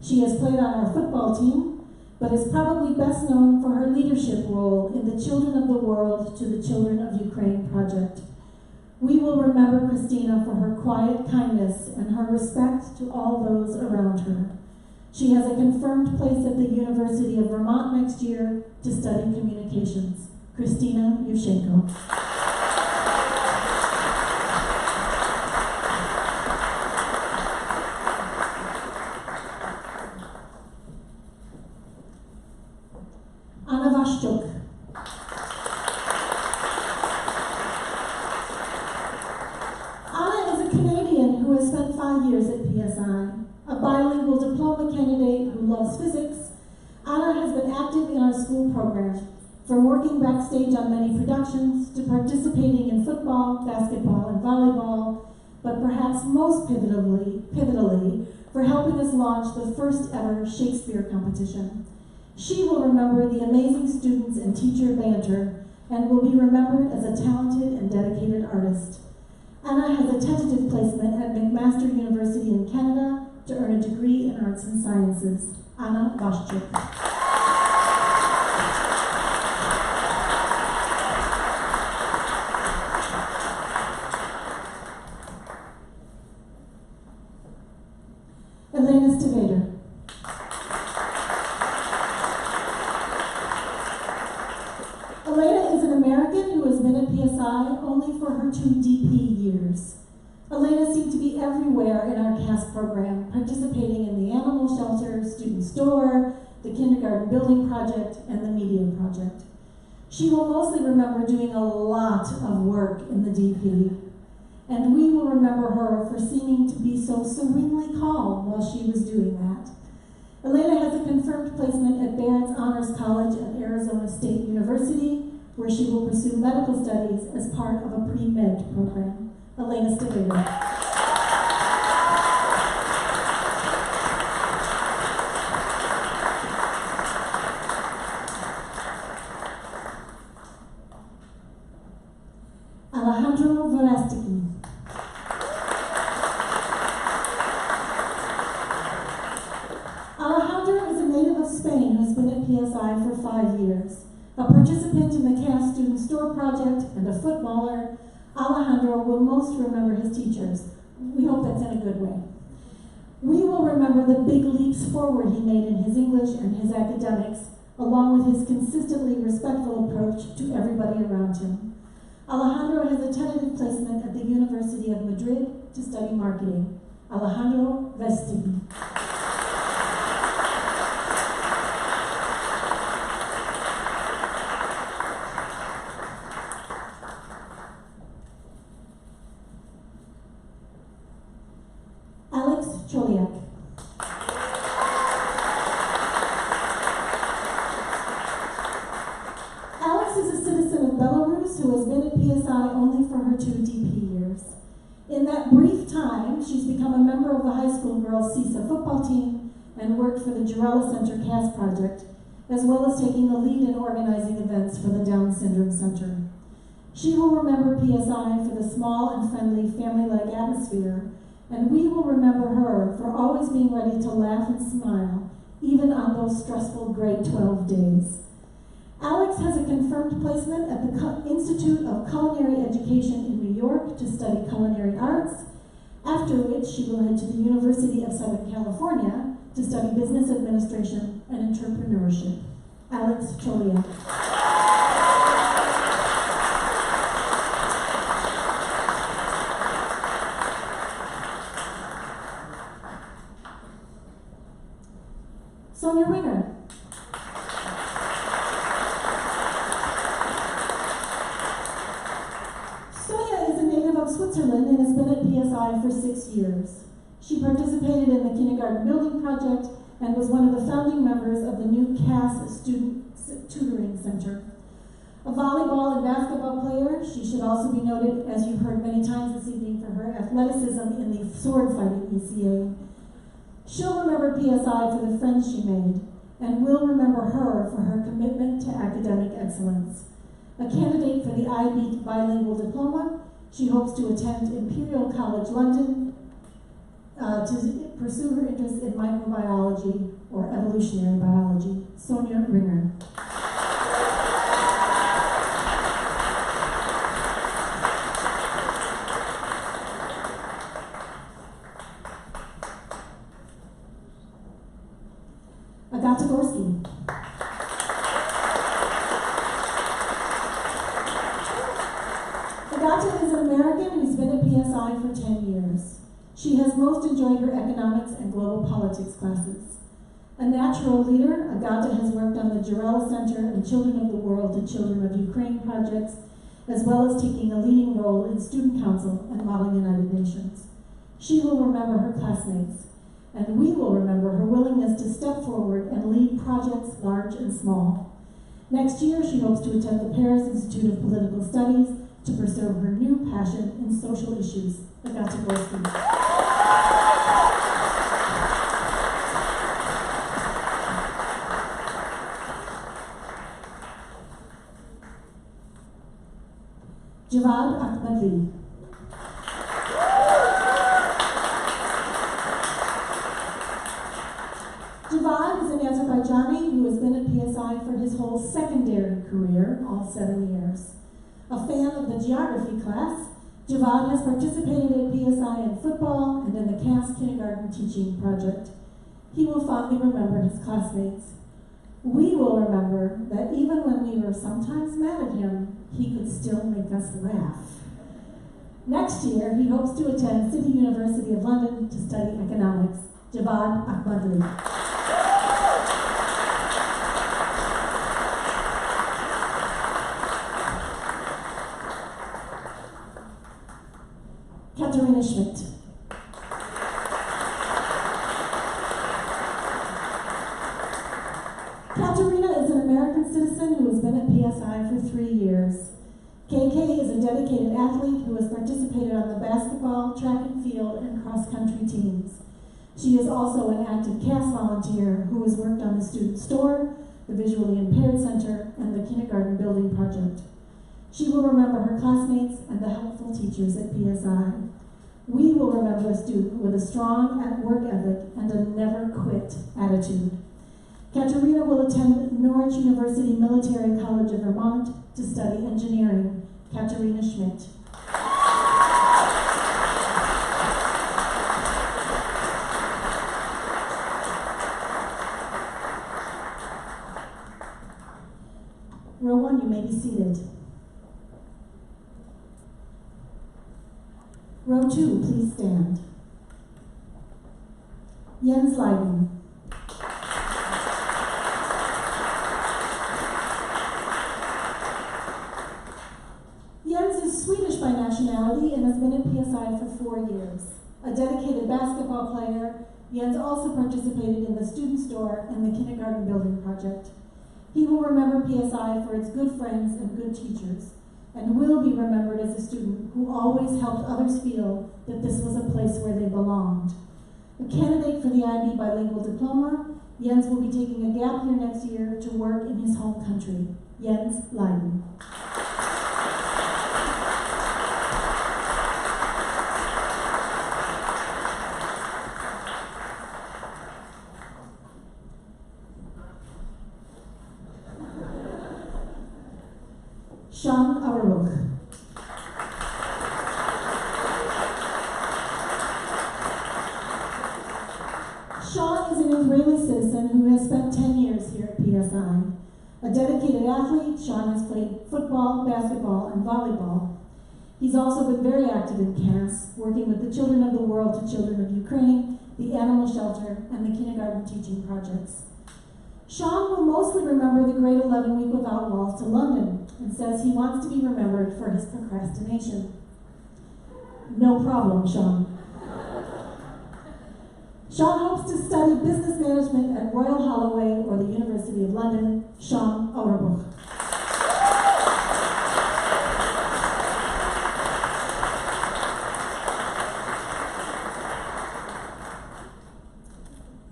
She has played on our football team, but is probably best known for her leadership role in the Children of the World to the Children of Ukraine project. We will remember Christina for her quiet kindness and her respect to all those around her. She has a confirmed place at the University of Vermont next year to study communications. Christina Yushchenko. Anna Vashchuk. Anna is a Canadian who has spent 5 years at PSI. A bilingual diploma candidate who loves physics, Anna has been active in our school program, from working backstage on many productions to participating in football, basketball, and volleyball, but perhaps most pivotally for helping us launch the first ever Shakespeare competition. She will remember the amazing students and teacher banter and will be remembered as a talented and dedicated artist. Anna has a tentative placement at McMaster University in Canada to earn a degree in arts and sciences. Anna Vashchuk. Elena Stevader. Elena is an American who has been at PSI only for her 2 DP years. Elena seemed to be everywhere in our CAS program, participating in the animal shelter, student store, the kindergarten building project, and the media project. She will mostly remember doing a lot of work in the DP, and we will remember her for seeming to be so serenely calm while she was doing that. Elena has a confirmed placement at Barrett's Honors College at Arizona State University, where she will pursue medical studies as part of a pre-med program. Elena Stevader. Alejandro Verastiki. Alejandro is a native of Spain who has been at PSI for 5 years. A participant in the CAS Student Store Project and a footballer, Alejandro will most remember his teachers. We hope that's in a good way. We will remember the big leaps forward he made in his English and his academics, along with his consistently respectful approach to everybody around him. Alejandro has a tentative placement at the University of Madrid to study marketing. Alejandro Vesti. Alex Choliak. Alex, who has been at PSI only for her 2 DP years. In that brief time, she's become a member of the high school girls' CISA football team and worked for the Girella Center CAS project, as well as taking the lead in organizing events for the Down Syndrome Center. She will remember PSI for the small and friendly family-like atmosphere, and we will remember her for always being ready to laugh and smile, even on those stressful grade 12 days. Alex has a confirmed placement at the Institute of Culinary Education in New York to study culinary arts, after which she will head to the University of Southern California to study business administration and entrepreneurship. Alex Cholia. Sonia Ringer. Sonia is a native of Switzerland and has been at PSI for 6 years. She participated in the kindergarten building project and was one of the founding members of the new CAS Student Tutoring Center. A volleyball and basketball player, she should also be noted, as you've heard many times this evening, for her athleticism in the sword fighting ECA. She'll remember PSI for the friends she made, and will remember her for her commitment to academic excellence. A candidate for the IB bilingual diploma, she hopes to attend Imperial College London to pursue her interest in microbiology or evolutionary biology. Sonia Ringer. Agata Gorski. Agata is an American who's been at PSI for 10 years. She has most enjoyed her economics and global politics classes. A natural leader, Agata has worked on the Girella Center and Children of the World to Children of Ukraine projects, as well as taking a leading role in Student Council and Model United Nations. She will remember her classmates, and we will remember her willingness to step forward and lead projects large and small. Next year, she hopes to attend the Paris Institute of Political Studies to pursue her new passion in social issues. Agata Gorski. Javad Ahmadli. Javad is an Azerbaijani who has been at PSI for his whole secondary career, all 7 years. A fan of the geography class, Javad has participated at PSI in football and in the CAS kindergarten teaching project. He will fondly remember his classmates. We will remember that even when we were sometimes mad at him, he could still make us laugh. Next year, he hopes to attend City University of London to study economics. Javad Ahmadli. Katarina Schmidt. Katarina is an American citizen who has been at PSI for 3 years. KK is a dedicated athlete who has participated on the basketball, track and field, and cross-country teams. She is also an active CAS volunteer who has worked on the student store, the visually impaired center, and the kindergarten building project. She will remember her classmates and the helpful teachers at PSI. We will remember a student with a strong work ethic and a never-quit attitude. Katerina will attend Norwich University Military College of Vermont to study engineering. Katerina Schmidt. Row 1, you may be seated. Row 2, please stand. Jens Leiden. Jens is Swedish by nationality and has been at PSI for 4 years. A dedicated basketball player, Jens also participated in the student store and the kindergarten building project. He will remember PSI for its good friends and good teachers, and will be remembered as a student who always helped others feel that this was a place where they belonged. A candidate for the IB bilingual diploma, Jens will be taking a gap year next year to work in his home country. Jens Leiden. Sean Auerbach. Sean is an Israeli citizen who has spent 10 years here at PSI. A dedicated athlete, Sean has played football, basketball, and volleyball. He's also been very active in CAS, working with the Children of the World to Children of Ukraine, the Animal Shelter, and the Kindergarten Teaching Projects. Sean will mostly remember the grade 11 week without walls to London and says he wants to be remembered for his procrastination. No problem, Sean. Sean hopes to study business management at Royal Holloway or the University of London. Sean Auerbach.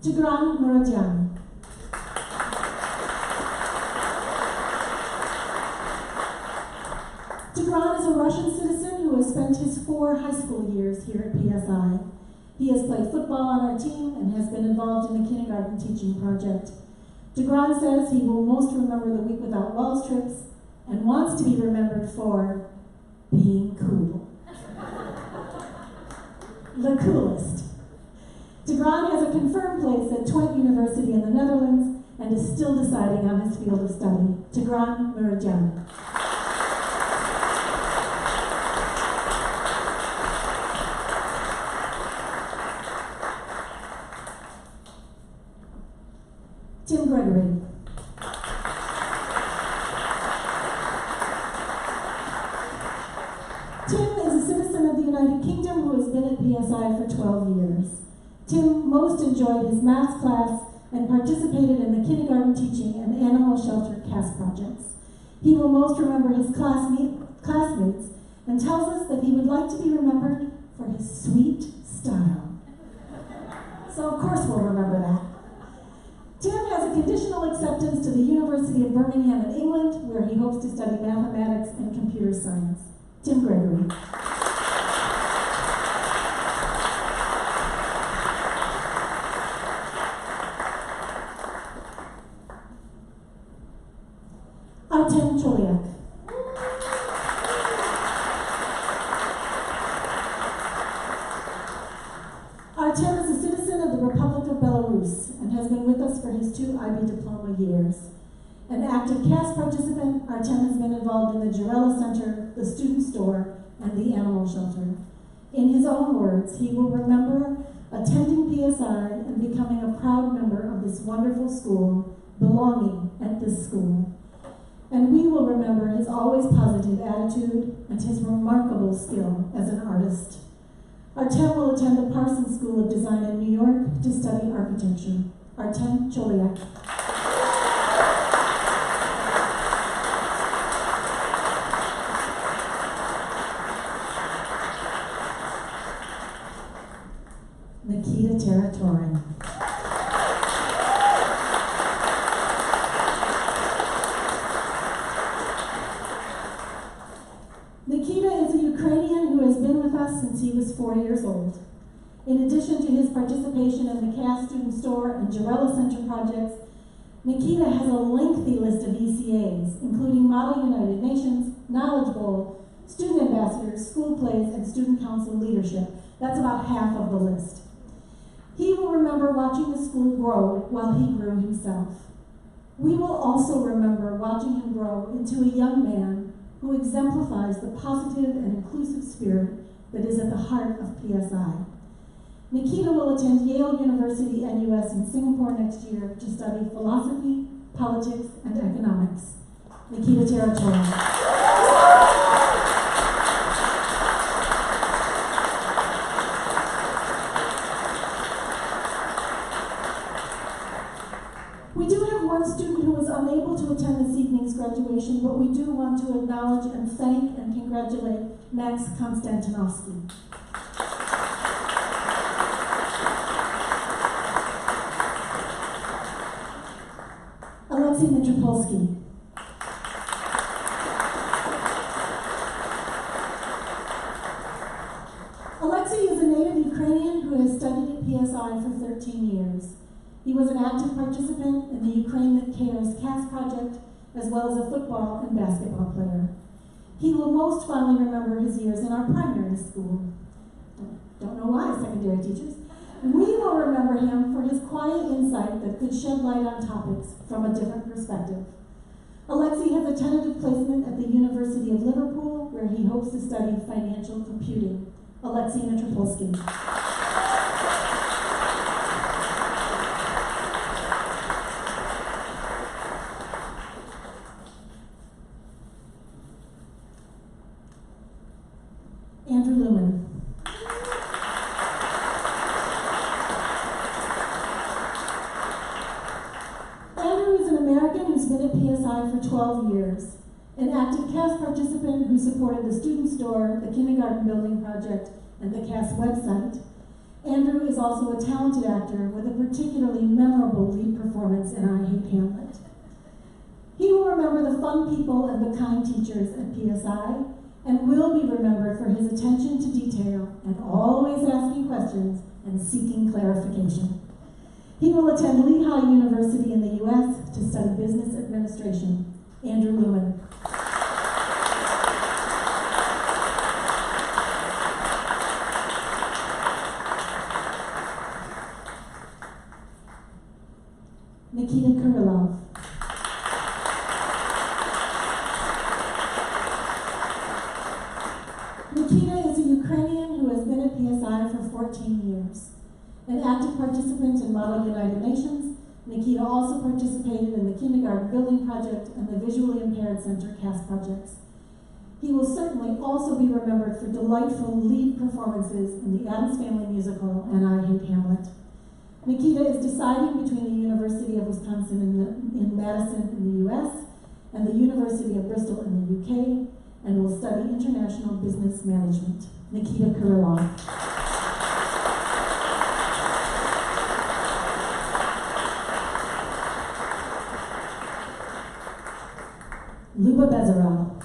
Tigran Muradyan. Tigran is a Russian citizen who has spent his 4 high school years here at PSI. He has played football on our team and has been involved in the Kindergarten Teaching Project. Tigran says he will most remember the Week Without Walls trips and wants to be remembered for being cool. The coolest. Tigran has a confirmed place at Twente University in the Netherlands and is still deciding on his field of study. Tigran Muradyan. Tim Gregory. Tim is a citizen of the United Kingdom who has been at PSI for 12 years. Tim most enjoyed his maths class and participated in the kindergarten teaching and animal shelter CAS projects. He will most remember his classmates and tells us that he would like to be remembered for his sweet style. So of course we'll remember that. Tim has a conditional acceptance to the University of Birmingham in England, where he hopes to study mathematics and computer science. Tim Gregory. Artem Choliak. Artem is a citizen of the Republic of Belarus and has been with us for his 2 IB diploma years. An active CAS participant, Artem has been involved in the Jarella Center, the Student Store, and the Animal Shelter. In his own words, he will remember attending PSI and becoming a proud member of this wonderful school, belonging at this school. And we will remember his always positive attitude and his remarkable skill as an artist. Artem will attend the Parsons School of Design in New York to study architecture. Artem Choliak. Nikita Teratorin. Nikita is a Ukrainian who has been with us since he was 4 years old. In addition to his participation in the CAS Student Store and Jarella Center projects, Nikita has a lengthy list of ECAs, including Model United Nations, Knowledge Bowl, Student Ambassadors, School Plays, and Student Council Leadership. That's about half of the list. He will remember watching the school grow while he grew himself. We will also remember watching him grow into a young man who exemplifies the positive and inclusive spirit that is at the heart of PSI. Nikita will attend Yale University NUS in Singapore next year to study philosophy, politics, and economics. Nikita Teratorin. We do have one student who was unable to attend this evening Lena's graduation, but we do want to acknowledge and thank and congratulate Max Konstantinovsky. Alexei Mitropolsky. Alexei is a native Ukrainian who has studied at PSI for 13 years. He was an active participant in the Ukraine That Cares CAS project, as well as a football and basketball player. He will most fondly remember his years in our primary school. Don't know why, secondary teachers. We will remember him for his quiet insight that could shed light on topics from a different perspective. Alexei has a tentative placement at the University of Liverpool, where he hopes to study financial computing. Alexei Mitropolsky. Andrew Lumen. Andrew is an American who's been at PSI for 12 years, an active CAS participant who supported the student store, the kindergarten building project, and the CAS website. Andrew is also a talented actor with a particularly memorable lead performance in I Hate Hamlet. He will remember the fun people and the kind teachers at PSI, and will be remembered for his attention to detail and always asking questions and seeking clarification. He will attend Lehigh University in the U.S. to study business administration. Andrew Lumen. Nikita Kurilov. Nikita is a Ukrainian who has been at PSI for 14 years. An active participant in Model United Nations, Nikita also participated in the kindergarten building project and the Visually Impaired Center CAS projects. He will certainly also be remembered for delightful lead performances in the Addams Family musical and I Hate Hamlet. Nikita is deciding between the University of Wisconsin in Madison in the US and the University of Bristol in the UK, and will study international business management. Nikita Kurilov. Luba Bezerel.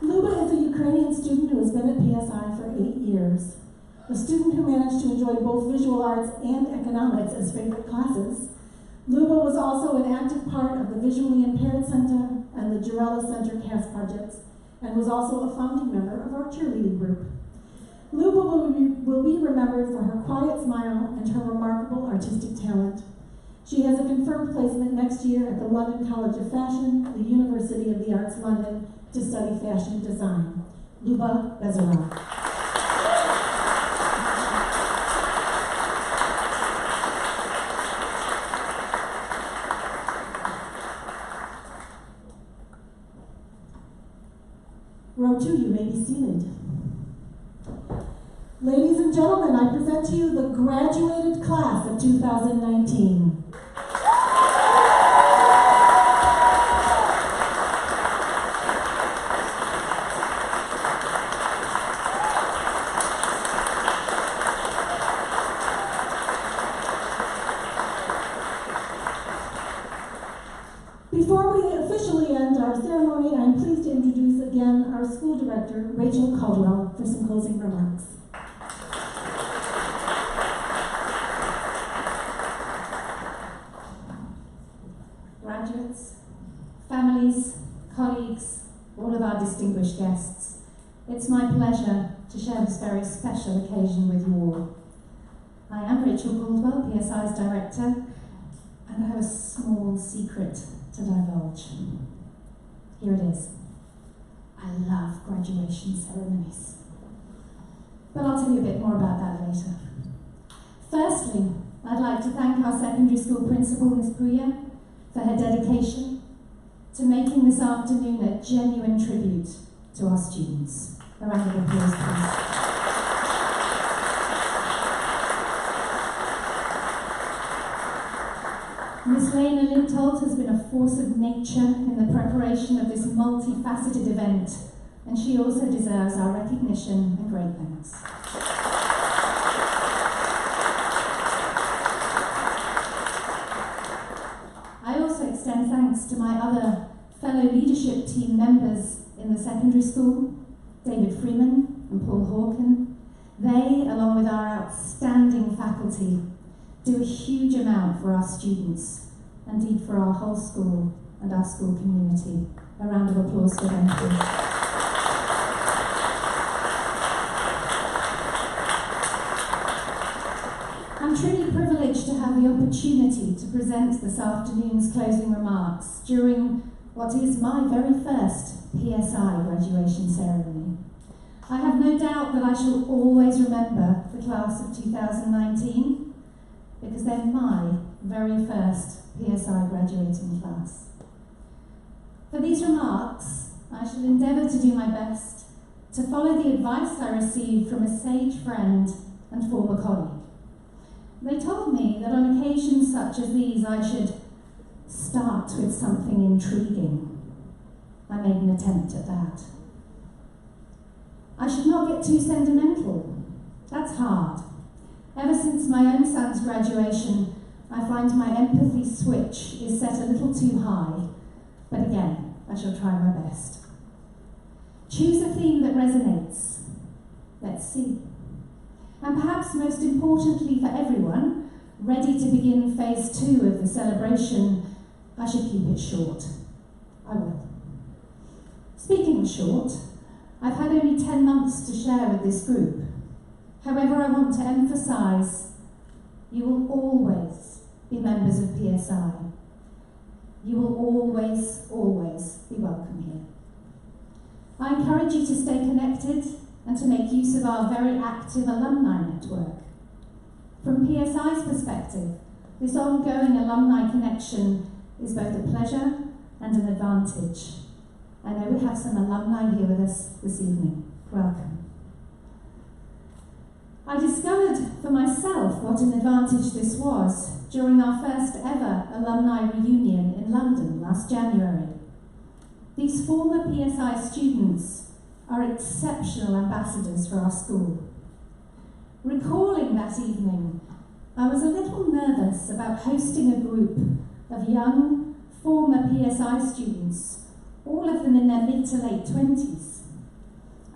Luba is a Ukrainian student who has been at PSI for 8 years. A student who managed to enjoy both visual arts and economics as favorite classes. Luba was also an active part of the Visually Impaired Center and the Jarella Center CAS projects, and was also a founding member of our cheerleading group. Luba will be remembered for her quiet smile and her remarkable artistic talent. She has a confirmed placement next year at the London College of Fashion, the University of the Arts London, to study fashion design. Luba Bezerel. Row 2, you may be seated. Ladies and gentlemen, I present to you the graduated class of 2019. Before we officially end our ceremony, I'm pleased to introduce again our school director, Rachel Caldwell, for some closing remarks. Graduates, families, colleagues, all of our distinguished guests, it's my pleasure to share this very special occasion with you all. I am Rachel Caldwell, PSI's director, and I have a small secret to divulge. Here it is. I love graduation ceremonies. But I'll tell you a bit more about that later. Firstly, I'd like to thank our secondary school principal, Ms. Puya, for her dedication to making this afternoon a genuine tribute to our students. A round of applause, please. Miss Lena Lintold has been a force of nature in the preparation of this multifaceted event, and she also deserves our recognition and great thanks. I also extend thanks to my other fellow leadership team members in the secondary school, David Freeman and Paul Hawken. They, along with our outstanding faculty, do a huge amount for our students, indeed for our whole school and our school community. A round of applause for them too. I'm truly privileged to have the opportunity to present this afternoon's closing remarks during what is my very first PSI Graduation Ceremony. I have no doubt that I shall always remember the class of 2019 because they're my very first PSI graduating class. For these remarks, I shall endeavour to do my best to follow the advice I received from a sage friend and former colleague. They told me that on occasions such as these I should start with something intriguing. I made an attempt at that. I should not get too sentimental. That's hard. Ever since my own son's graduation, I find my empathy switch is set a little too high, but again, I shall try my best. Choose a theme that resonates. Let's see. And perhaps most importantly for everyone, ready to begin phase 2 of the celebration, I should keep it short. I will. Speaking of short, I've had only 10 months to share with this group. However, I want to emphasise, you will always be members of PSI. You will always, always be welcome here. I encourage you to stay connected and to make use of our very active alumni network. From PSI's perspective, this ongoing alumni connection is both a pleasure and an advantage. I know we have some alumni here with us this evening. Welcome. I discovered for myself what an advantage this was during our first ever alumni reunion in London last January. These former PSI students are exceptional ambassadors for our school. Recalling that evening, I was a little nervous about hosting a group of young, former PSI students, all of them in their mid to late 20s.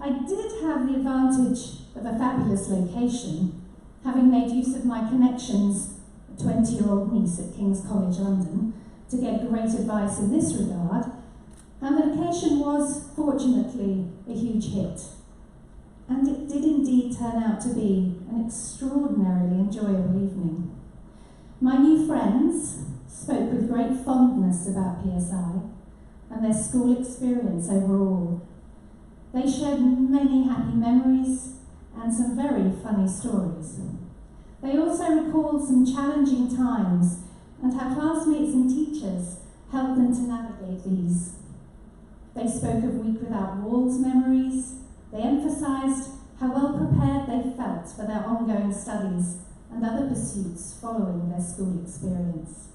I did have the advantage of a fabulous location, having made use of my connections, a 20-year-old niece at King's College London, to get great advice in this regard, and the location was, fortunately, a huge hit. And it did indeed turn out to be an extraordinarily enjoyable evening. My new friends spoke with great fondness about PSI and their school experience overall. They shared many happy memories and some very funny stories. They also recalled some challenging times and how classmates and teachers helped them to navigate these. They spoke of Week Without Walls memories. They emphasised how well prepared they felt for their ongoing studies and other pursuits following their school experience.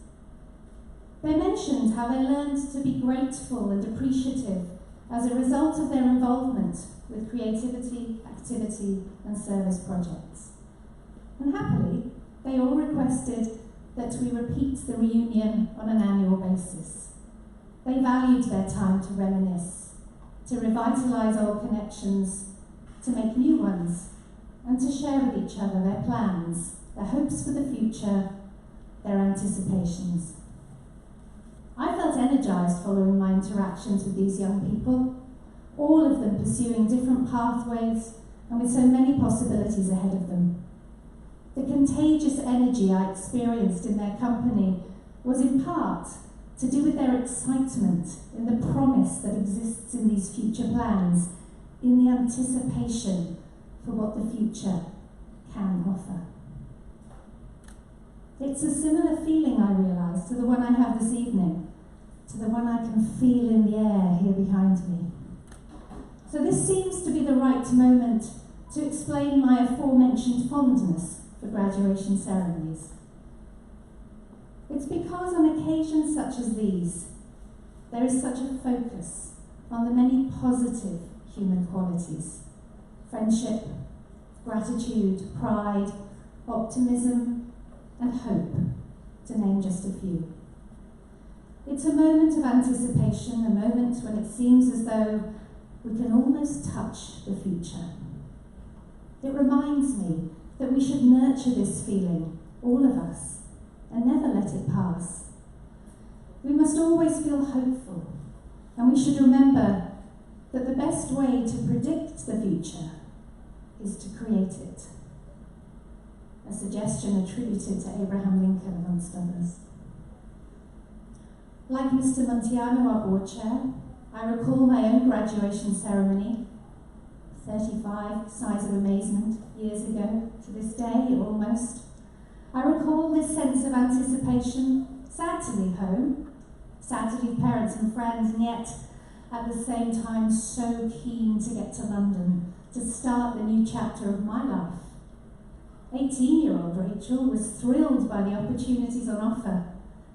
They mentioned how they learned to be grateful and appreciative as a result of their involvement with creativity, activity and service projects. And happily, they all requested that we repeat the reunion on an annual basis. They valued their time to reminisce, to revitalise old connections, to make new ones, and to share with each other their plans, their hopes for the future, their anticipations. I felt energised following my interactions with these young people, all of them pursuing different pathways and with so many possibilities ahead of them. The contagious energy I experienced in their company was in part to do with their excitement in the promise that exists in these future plans, in the anticipation for what the future can offer. It's a similar feeling, I realise, to the one I have this evening, to the one I can feel in the air here behind me. So this seems to be the right moment to explain my aforementioned fondness for graduation ceremonies. It's because on occasions such as these, there is such a focus on the many positive human qualities: friendship, gratitude, pride, optimism, and hope, to name just a few. It's a moment of anticipation, a moment when it seems as though we can almost touch the future. It reminds me that we should nurture this feeling, all of us, and never let it pass. We must always feel hopeful, and we should remember that the best way to predict the future is to create it. A suggestion attributed to Abraham Lincoln, amongst others. Like Mr. Montiano, our board chair, I recall my own graduation ceremony, 35 sighs of amazement years ago, to this day almost. I recall this sense of anticipation, sad to leave home, sad to leave parents and friends, and yet at the same time so keen to get to London, to start the new chapter of my life. 18-year-old Rachel was thrilled by the opportunities on offer,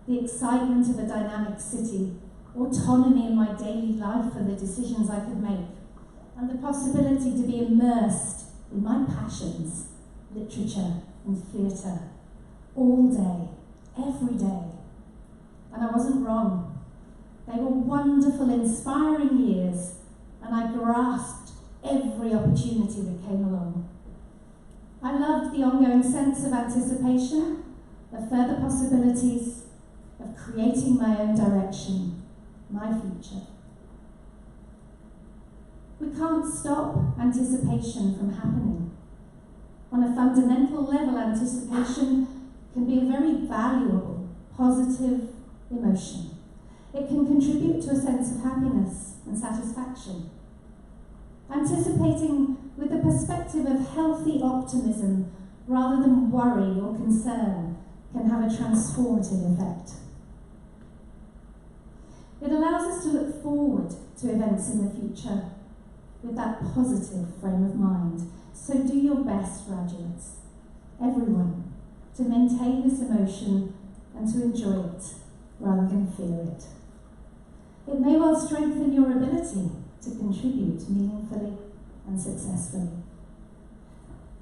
the excitement of a dynamic city, autonomy in my daily life and the decisions I could make, and the possibility to be immersed in my passions, literature and theatre, all day, every day. And I wasn't wrong. They were wonderful, inspiring years, and I grasped every opportunity that came along. I loved the ongoing sense of anticipation, of further possibilities, of creating my own direction, my future. We can't stop anticipation from happening. On a fundamental level, anticipation can be a very valuable, positive emotion. It can contribute to a sense of happiness and satisfaction. Anticipating with the perspective of healthy optimism rather than worry or concern can have a transformative effect. It allows us to look forward to events in the future with that positive frame of mind. So do your best, graduates, everyone, to maintain this emotion and to enjoy it rather than fear it. It may well strengthen your ability to contribute meaningfully and successfully.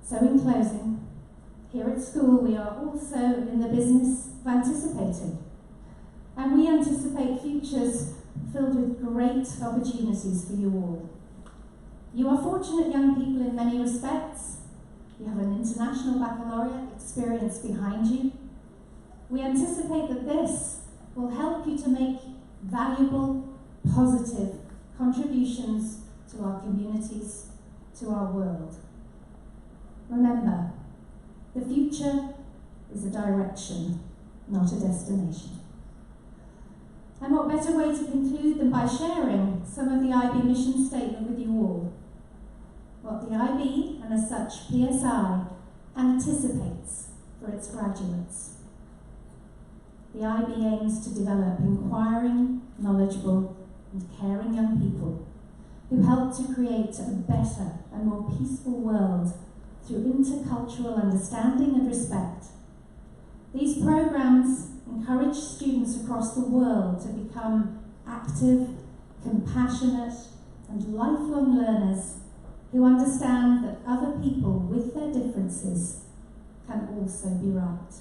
So in closing, here at school we are also in the business of anticipating. And we anticipate futures filled with great opportunities for you all. You are fortunate young people in many respects. You have an international baccalaureate experience behind you. We anticipate that this will help you to make valuable, positive contributions to our communities, to our world. Remember, the future is a direction, not a destination. And what better way to conclude than by sharing some of the IB mission statement with you all? What the IB, and as such PSI, anticipates for its graduates. The IB aims to develop inquiring, knowledgeable, and caring young people who help to create a better and more peaceful world through intercultural understanding and respect. These programs encourage students across the world to become active, compassionate, and lifelong learners who understand that other people with their differences can also be right.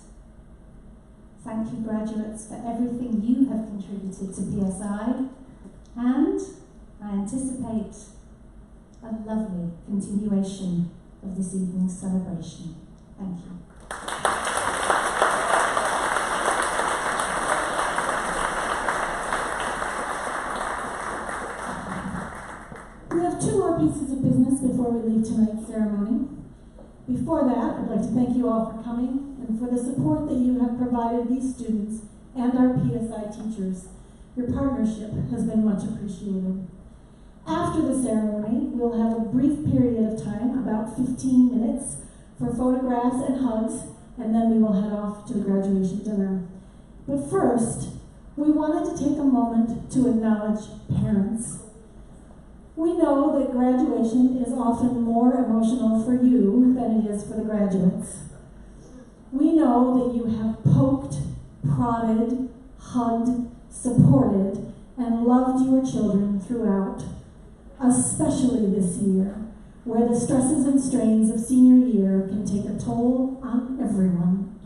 Thank you, graduates, for everything you have contributed to PSI, and I anticipate a lovely continuation of this evening's celebration. Thank you. We have two more pieces of business before we leave tonight's ceremony. Before that, I'd like to thank you all for coming and for the support that you have provided these students and our PSI teachers. Your partnership has been much appreciated. After the ceremony, we'll have a brief period of time, about 15 minutes, for photographs and hugs, and then we will head off to the graduation dinner. But first, we wanted to take a moment to acknowledge parents. We know that graduation is often more emotional for you than it is for the graduates. We know that you have poked prodded, hugged, supported, and loved your children throughout, especially this year, where the stresses and strains of senior year can take a toll on everyone.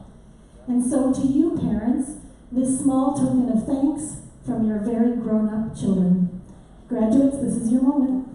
And so to you parents, this small token of thanks from your very grown-up children. Graduates, this is your moment.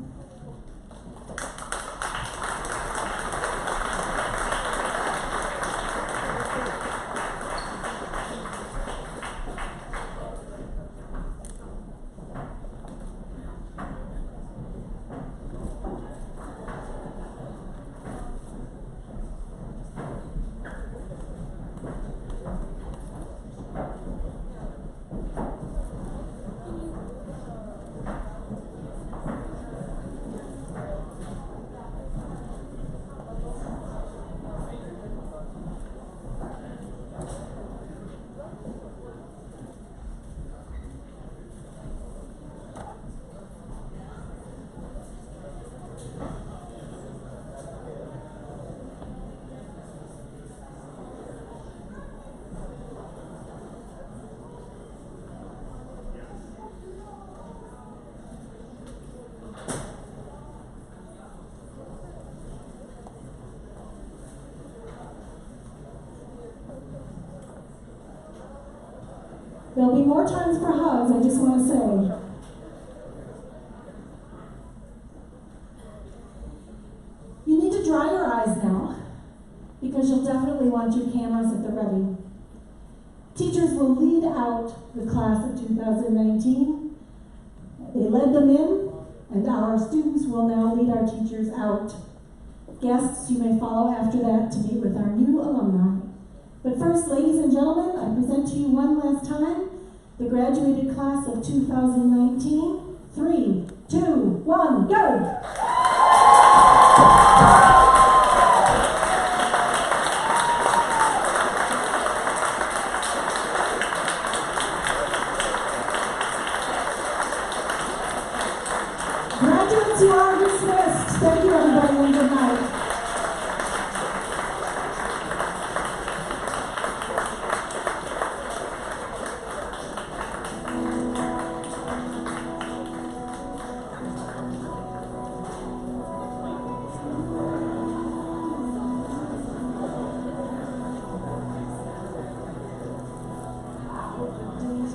There'll be more times for hugs, I just want to say. You need to dry your eyes now, because you'll definitely want your cameras at the ready. Teachers will lead out the class of 2019. They led them in, and our students will now lead our teachers out. Guests, you may follow after that to meet with our new alumni. But first, ladies and gentlemen, I present to you one last time the graduated class of 2019. 3, 2, 1, go! Graduates, you are dismissed. Thank you, everybody, and good night. Days